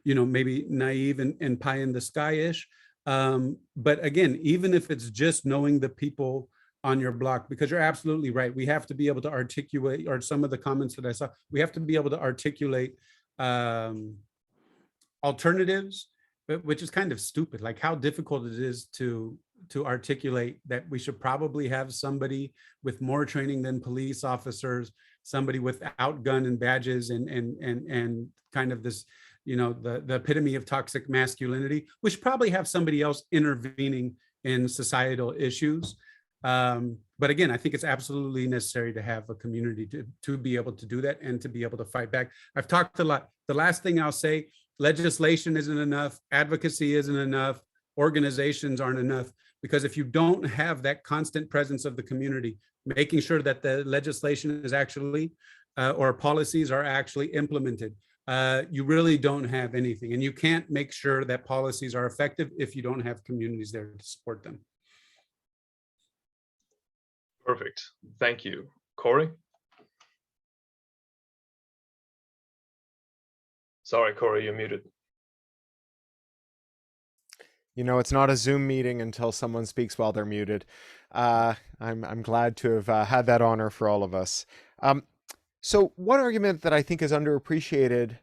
Speaker 3: you know, maybe naive and pie in the sky-ish. But again, even if it's just knowing the people on your block, because you're absolutely right, we have to be able to articulate, or some of the comments that I saw, we have to be able to articulate alternatives, which is kind of stupid, like how difficult it is to articulate that we should probably have somebody with more training than police officers, somebody without gun and badges and kind of this, you know, the epitome of toxic masculinity. We should probably have somebody else intervening in societal issues. But again, I think it's absolutely necessary to have a community to be able to do that and to be able to fight back. I've talked a lot. The last thing I'll say, legislation isn't enough, advocacy isn't enough, organizations aren't enough, because if you don't have that constant presence of the community, making sure that the legislation is actually, or policies are actually implemented, you really don't have anything. And you can't make sure that policies are effective if you don't have communities there to support them.
Speaker 1: Perfect. Thank you. Cory? Sorry, Cory, you're muted.
Speaker 2: You know, it's not a Zoom meeting until someone speaks while they're muted. I'm glad to have had that honor for all of us. So one argument that I think is underappreciated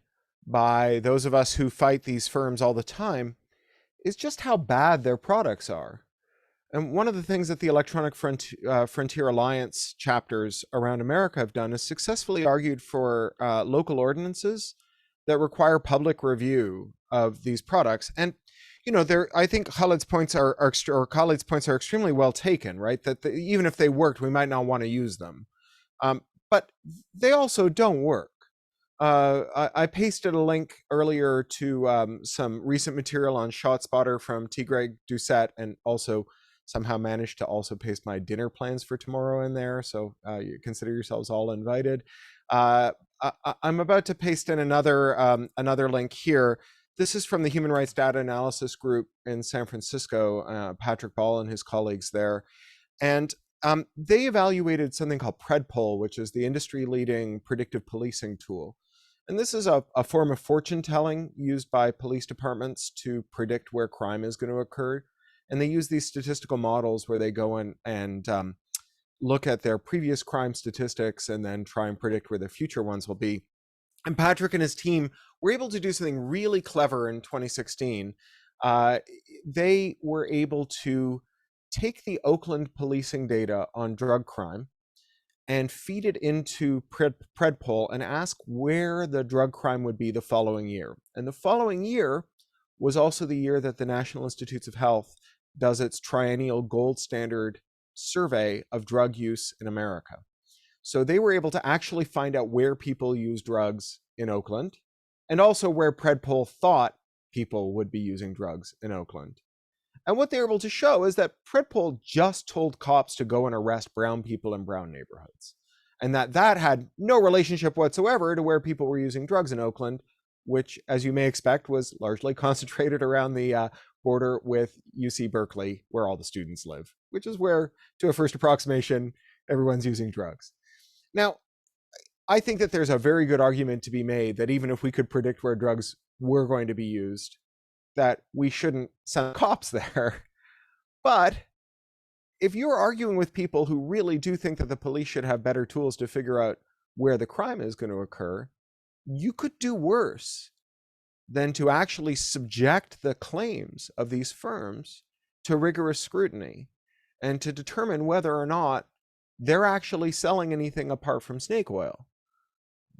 Speaker 2: by those of us who fight these firms all the time is just how bad their products are. And one of the things that the Electronic Frontier Alliance chapters around America have done is successfully argued for local ordinances that require public review of these products. And you know, I think Khalid's points are extremely well taken, right? That even if they worked, we might not want to use them, but they also don't work. I pasted a link earlier to some recent material on ShotSpotter from T. Greg Doucette, and also somehow managed to also paste my dinner plans for tomorrow in there. So you consider yourselves all invited. I'm about to paste in another link here. This is from the Human Rights Data Analysis Group in San Francisco, Patrick Ball and his colleagues there. And they evaluated something called PredPol, which is the industry-leading predictive policing tool. And this is a form of fortune telling used by police departments to predict where crime is going to occur. And they use these statistical models where they go in and look at their previous crime statistics and then try and predict where the future ones will be. And Patrick and his team were able to do something really clever in 2016. They were able to take the Oakland policing data on drug crime and feed it into PredPol and ask where the drug crime would be the following year. And the following year was also the year that the National Institutes of Health does its triennial gold standard survey of drug use in America. So they were able to actually find out where people use drugs in Oakland, and also where PredPol thought people would be using drugs in Oakland. And what they were able to show is that PredPol just told cops to go and arrest brown people in brown neighborhoods, and that had no relationship whatsoever to where people were using drugs in Oakland, which, as you may expect, was largely concentrated around the border with UC Berkeley, where all the students live, which is where, to a first approximation, everyone's using drugs. Now, I think that there's a very good argument to be made that even if we could predict where drugs were going to be used, that we shouldn't send cops there. But if you're arguing with people who really do think that the police should have better tools to figure out where the crime is going to occur, you could do worse than to actually subject the claims of these firms to rigorous scrutiny and to determine whether or not they're actually selling anything apart from snake oil.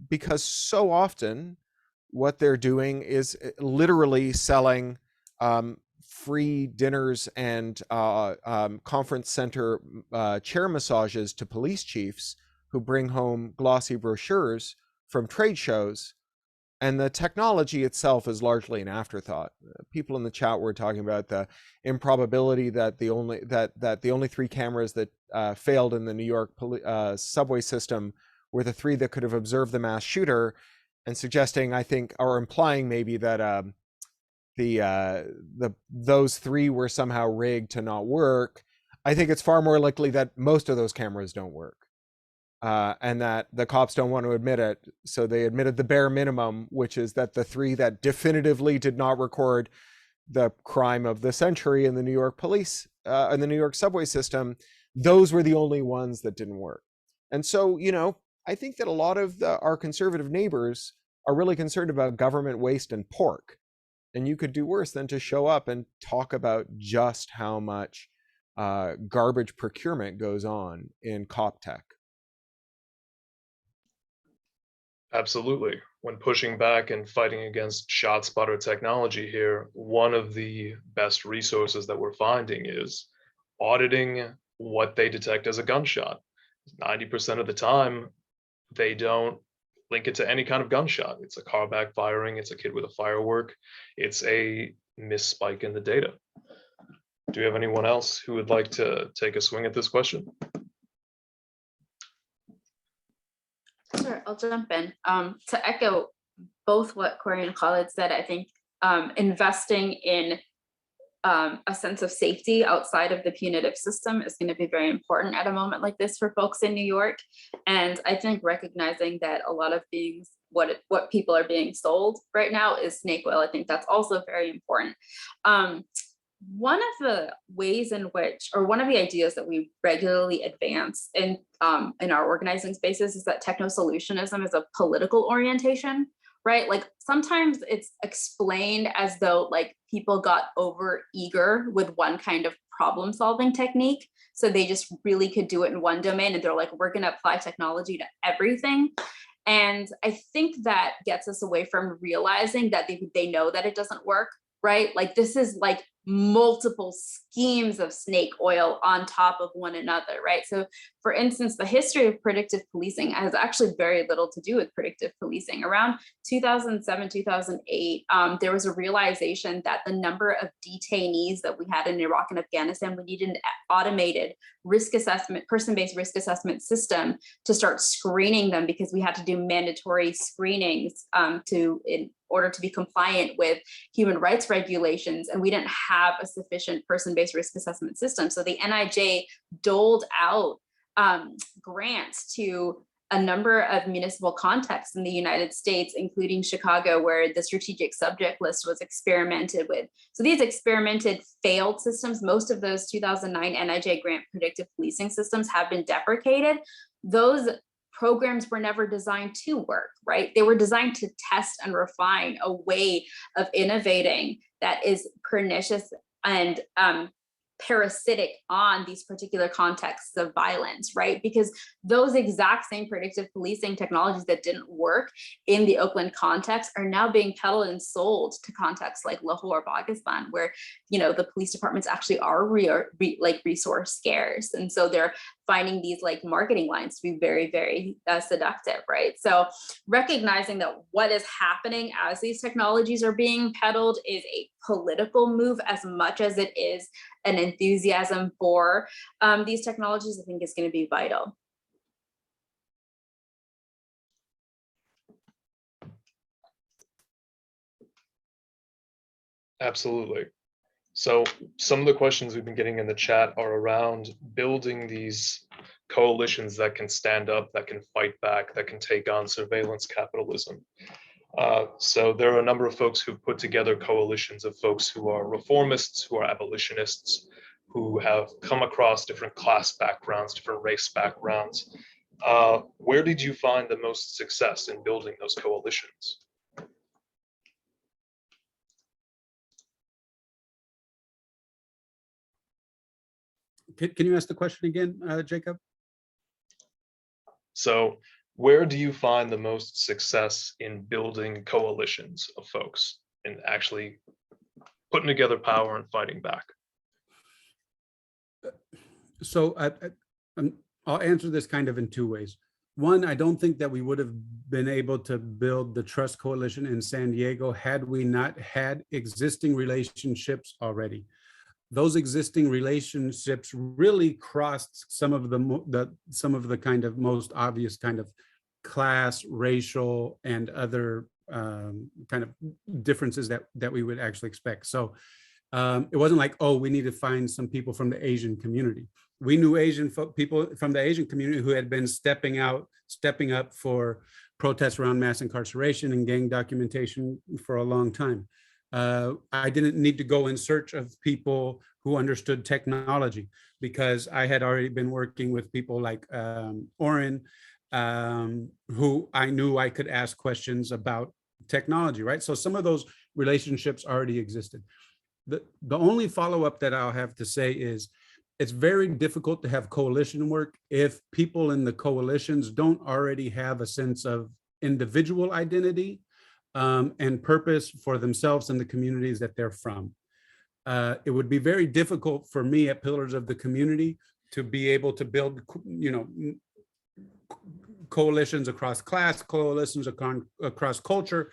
Speaker 2: Because so often what they're doing is literally selling free dinners and conference center chair massages to police chiefs who bring home glossy brochures from trade shows, and the technology itself is largely an afterthought. People in the chat were talking about the improbability that the only 3 cameras that failed in the New York subway system were the 3 that could have observed the mass shooter, and suggesting, I think, or implying maybe that those 3 were somehow rigged to not work. I think it's far more likely that most of those cameras don't work. And that the cops don't want to admit it, so they admitted the bare minimum, which is that the 3 that definitively did not record the crime of the century in the New York police, in the New York subway system, those were the only ones that didn't work. And so, you know, I think that a lot of our conservative neighbors are really concerned about government waste and pork. And you could do worse than to show up and talk about just how much garbage procurement goes on in cop tech.
Speaker 1: Absolutely. When pushing back and fighting against ShotSpotter technology here, one of the best resources that we're finding is auditing what they detect as a gunshot. 90% of the time, they don't link it to any kind of gunshot. It's a car backfiring, it's a kid with a firework, it's a misspike in the data. Do you have anyone else who would like to take a swing at this question?
Speaker 5: Sure, I'll jump in. To echo both what Cory and Khalid said, I think investing in a sense of safety outside of the punitive system is going to be very important at a moment like this for folks in New York. And I think recognizing that a lot of things, what people are being sold right now is snake oil, I think that's also very important. one of the ways in which, or one of the ideas that we regularly advance in our organizing spaces is that techno-solutionism is a political orientation, right? Like sometimes it's explained as though like people got over eager with one kind of problem solving technique. So they just really could do it in one domain and they're like, we're gonna apply technology to everything. And I think that gets us away from realizing that they know that it doesn't work, right? Like this is like multiple schemes of snake oil on top of one another, right? So for instance, the history of predictive policing has actually very little to do with predictive policing. Around 2007, 2008, there was a realization that the number of detainees that we had in Iraq and Afghanistan, we needed an automated risk assessment, person-based risk assessment system to start screening them, because we had to do mandatory screenings in order to be compliant with human rights regulations, and we didn't have a sufficient person-based risk assessment system. So the NIJ doled out grants to a number of municipal contexts in the United States, including Chicago, where the strategic subject list was experimented with. So these experimented failed systems, most of those 2009 NIJ grant predictive policing systems have been deprecated. Those programs were never designed to work, right? They were designed to test and refine a way of innovating that is pernicious and parasitic on these particular contexts of violence, right? Because those exact same predictive policing technologies that didn't work in the Oakland context are now being peddled and sold to contexts like Lahore, Pakistan, where, you know, the police departments actually are resource scarce. And so they're finding these like marketing lines to be very, very seductive, right? So recognizing that what is happening as these technologies are being peddled is a political move as much as it is an enthusiasm for these technologies, I think is going to be vital.
Speaker 1: Absolutely. So some of the questions we've been getting in the chat are around building these coalitions that can stand up, that can fight back, that can take on surveillance capitalism. So there are a number of folks who put together coalitions of folks who are reformists, who are abolitionists, who have come across different class backgrounds, different race backgrounds. Where did you find the most success in building those coalitions?
Speaker 3: Can you ask the question again, Jacob?
Speaker 1: So where do you find the most success in building coalitions of folks and actually putting together power and fighting back?
Speaker 3: So I'll answer this kind of in two ways. One, I don't think that we would have been able to build the Trust Coalition in San Diego had we not had existing relationships already. Those existing relationships really crossed some of the kind of most obvious kind of class, racial, and other kind of differences that we would actually expect. So it wasn't like, oh, we need to find some people from the Asian community. We knew people from the Asian community who had been stepping up for protests around mass incarceration and gang documentation for a long time. I didn't need to go in search of people who understood technology because I had already been working with people like Oren, who I knew I could ask questions about technology, right? So some of those relationships already existed. The only follow-up that I'll have to say is it's very difficult to have coalition work if people in the coalitions don't already have a sense of individual identity and purpose for themselves and the communities that they're from. It would be very difficult for me at Pillars of the Community to be able to build, you know, coalitions across class, coalitions across culture,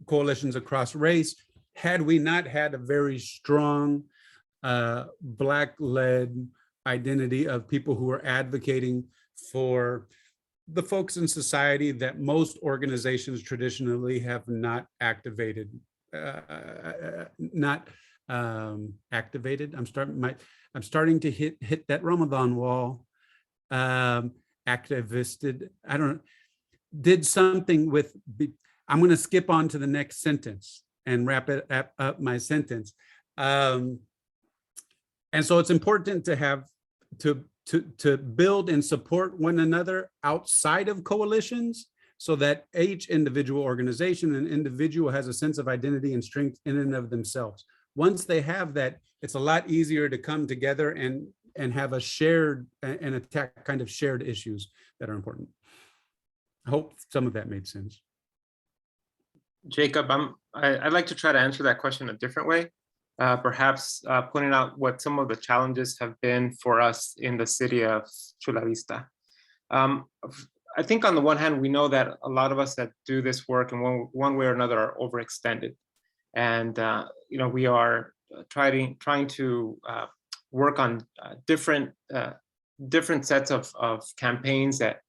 Speaker 3: coalitions across race, had we not had a very strong Black-led identity of people who are advocating for the folks in society that most organizations traditionally have not activated, activated. I'm starting to hit that Ramadan wall. Activisted. I don't. Did something with. I'm going to skip on to the next sentence and wrap up my sentence. And so it's important to have to build and support one another outside of coalitions, so that each individual organization and individual has a sense of identity and strength in and of themselves. Once they have that, it's a lot easier to come together and have a shared and attack kind of shared issues that are important. I hope some of that made sense.
Speaker 4: Jacob, I'd like to try to answer that question a different way. Perhaps pointing out what some of the challenges have been for us in the city of Chula Vista. I think on the one hand, we know that a lot of us that do this work in one way or another are overextended. And we are trying to work on different sets of campaigns that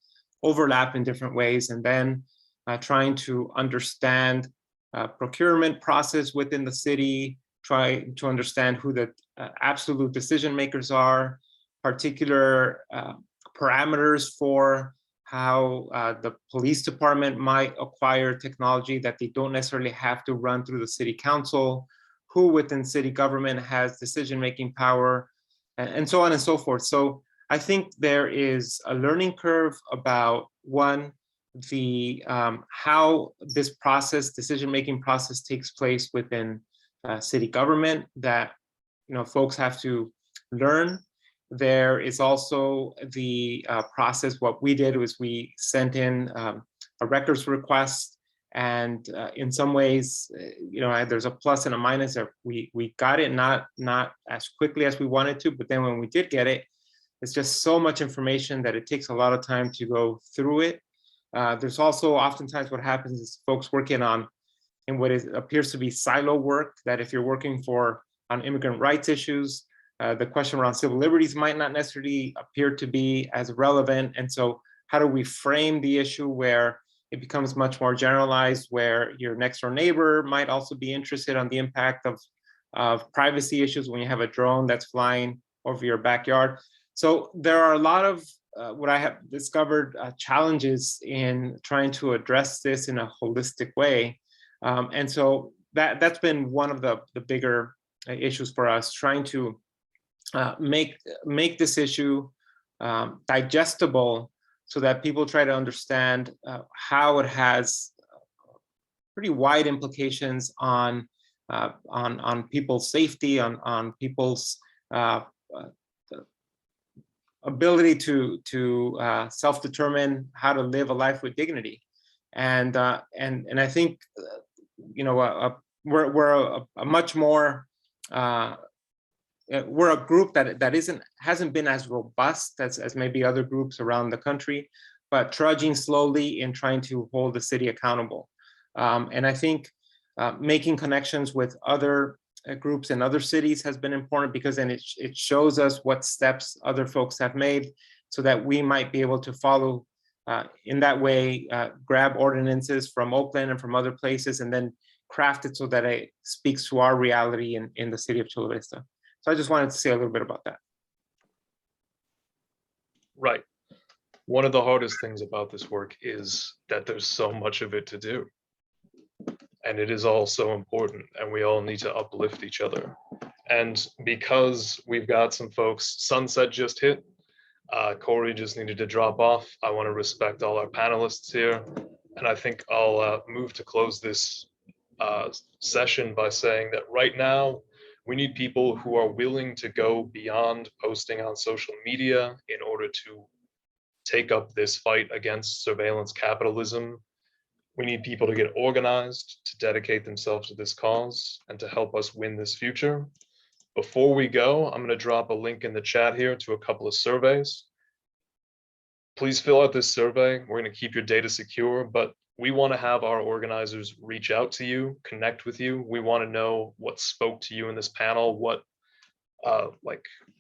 Speaker 4: overlap in different ways, and then trying to understand procurement process within the city, try to understand who the absolute decision makers are, particular parameters for how the police department might acquire technology that they don't necessarily have to run through the city council, who within city government has decision-making power, and so on and so forth. So I think there is a learning curve about, one, the how this process, decision-making process, takes place within city government that folks have to learn. There is also the process. What we did was we sent in a records request, and in some ways, there's a plus and a minus. That we got it not as quickly as we wanted to, but then when we did get it, it's just so much information that it takes a lot of time to go through it. There's also oftentimes what happens is folks working on in what appears to be silo work, that if you're working on immigrant rights issues, the question around civil liberties might not necessarily appear to be as relevant. And so how do we frame the issue where it becomes much more generalized, where your next door neighbor might also be interested on the impact of privacy issues when you have a drone that's flying over your backyard. So there are a lot of what I have discovered challenges in trying to address this in a holistic way. And so that's been one of the bigger issues for us, trying to make this issue digestible so that people try to understand how it has pretty wide implications on people's safety, on people's ability to self-determine how to live a life with dignity. And I think we're a much more we're a group that hasn't been as robust as maybe other groups around the country, but trudging slowly in trying to hold the city accountable. And I think making connections with other groups in other cities has been important, because then it shows us what steps other folks have made, so that we might be able to follow in that way, grab ordinances from Oakland and from other places, and then craft it so that it speaks to our reality in the city of Chula Vista. So I just wanted to say a little bit about that.
Speaker 1: Right. One of the hardest things about this work is that there's so much of it to do. And it is all so important, and we all need to uplift each other. And because we've got some folks, sunset just hit, Cory just needed to drop off. I want to respect all our panelists here. And I think I'll move to close this session by saying that right now, we need people who are willing to go beyond posting on social media in order to take up this fight against surveillance capitalism. We need people to get organized, to dedicate themselves to this cause, and to help us win this future. Before we go, I'm going to drop a link in the chat here to a couple of surveys. Please fill out this survey. We're going to keep your data secure, but we want to have our organizers reach out to you, connect with you. We want to know what spoke to you in this panel, what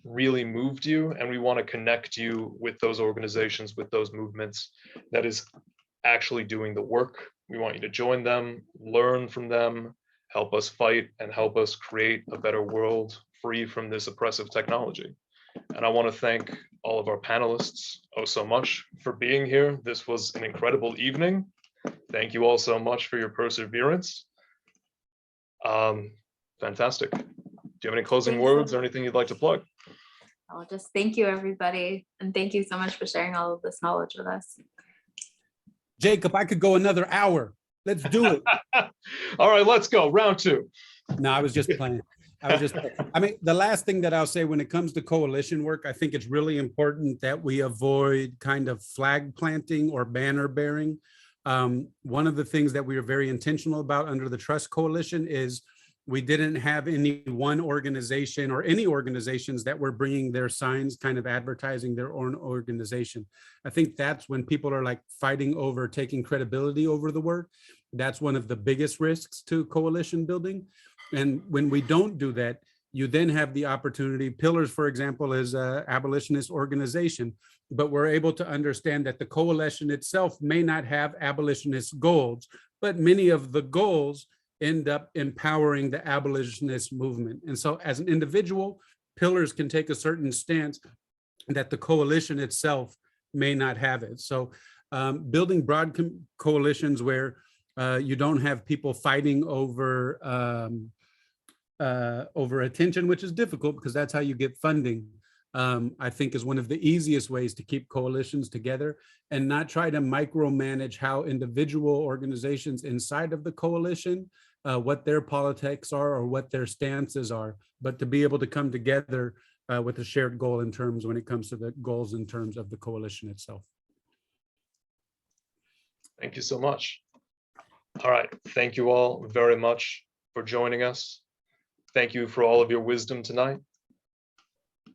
Speaker 1: really moved you, and we want to connect you with those organizations, with those movements that is actually doing the work. We want you to join them, learn from them, help us fight, and help us create a better world free from this oppressive technology. And I want to thank all of our panelists so much for being here. This was an incredible evening. Thank you all so much for your perseverance. Fantastic. Do you have any closing words or anything you'd like to plug?
Speaker 5: I'll just thank you, everybody. And thank you so much for sharing all of this knowledge with us.
Speaker 3: Jacob, I could go another hour. Let's do it.
Speaker 1: All right, let's go. Round two.
Speaker 3: No, I was just playing. I mean, the last thing that I'll say when it comes to coalition work, I think it's really important that we avoid kind of flag planting or banner bearing. One of the things that we are very intentional about under the Trust Coalition is we didn't have any one organization or any organizations that were bringing their signs, kind of advertising their own organization. I think that's when people are like fighting over taking credibility over the work. That's one of the biggest risks to coalition building. And when we don't do that, you then have the opportunity. Pillars, for example, is an abolitionist organization, but we're able to understand that the coalition itself may not have abolitionist goals, but many of the goals end up empowering the abolitionist movement. And so as an individual, Pillars can take a certain stance that the coalition itself may not have it. So building broad coalitions where you don't have people fighting over attention, which is difficult because that's how you get funding, I think is one of the easiest ways to keep coalitions together and not try to micromanage how individual organizations inside of the coalition, what their politics are or what their stances are, but to be able to come together with a shared goal in terms when it comes to the goals in terms of the coalition itself.
Speaker 1: Thank you so much. All right, thank you all very much for joining us. Thank you for all of your wisdom tonight.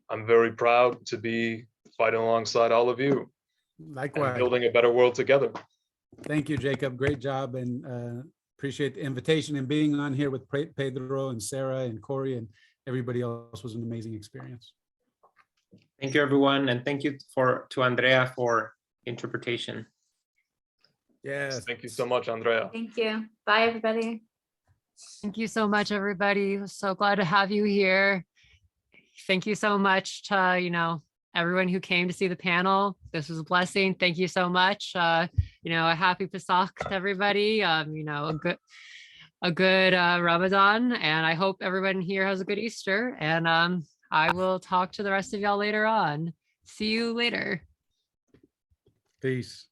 Speaker 1: I'm very proud to be fighting alongside all of you.
Speaker 3: Likewise.
Speaker 1: And building a better world together.
Speaker 3: Thank you, Jacob. Great job, and appreciate the invitation and being on here with Pedro and Sarah and Cory and everybody else. Was an amazing experience.
Speaker 4: Thank you, everyone, and thank you to Andrea for interpretation.
Speaker 3: Yes.
Speaker 1: Thank you so much, Andrea.
Speaker 5: Thank you. Bye, everybody.
Speaker 6: Thank you so much, everybody. So glad to have you here. Thank you so much to, everyone who came to see the panel. This was a blessing. Thank you so much. A happy Pesach to everybody. A good Ramadan. And I hope everyone here has a good Easter. And I will talk to the rest of y'all later on. See you later.
Speaker 3: Peace.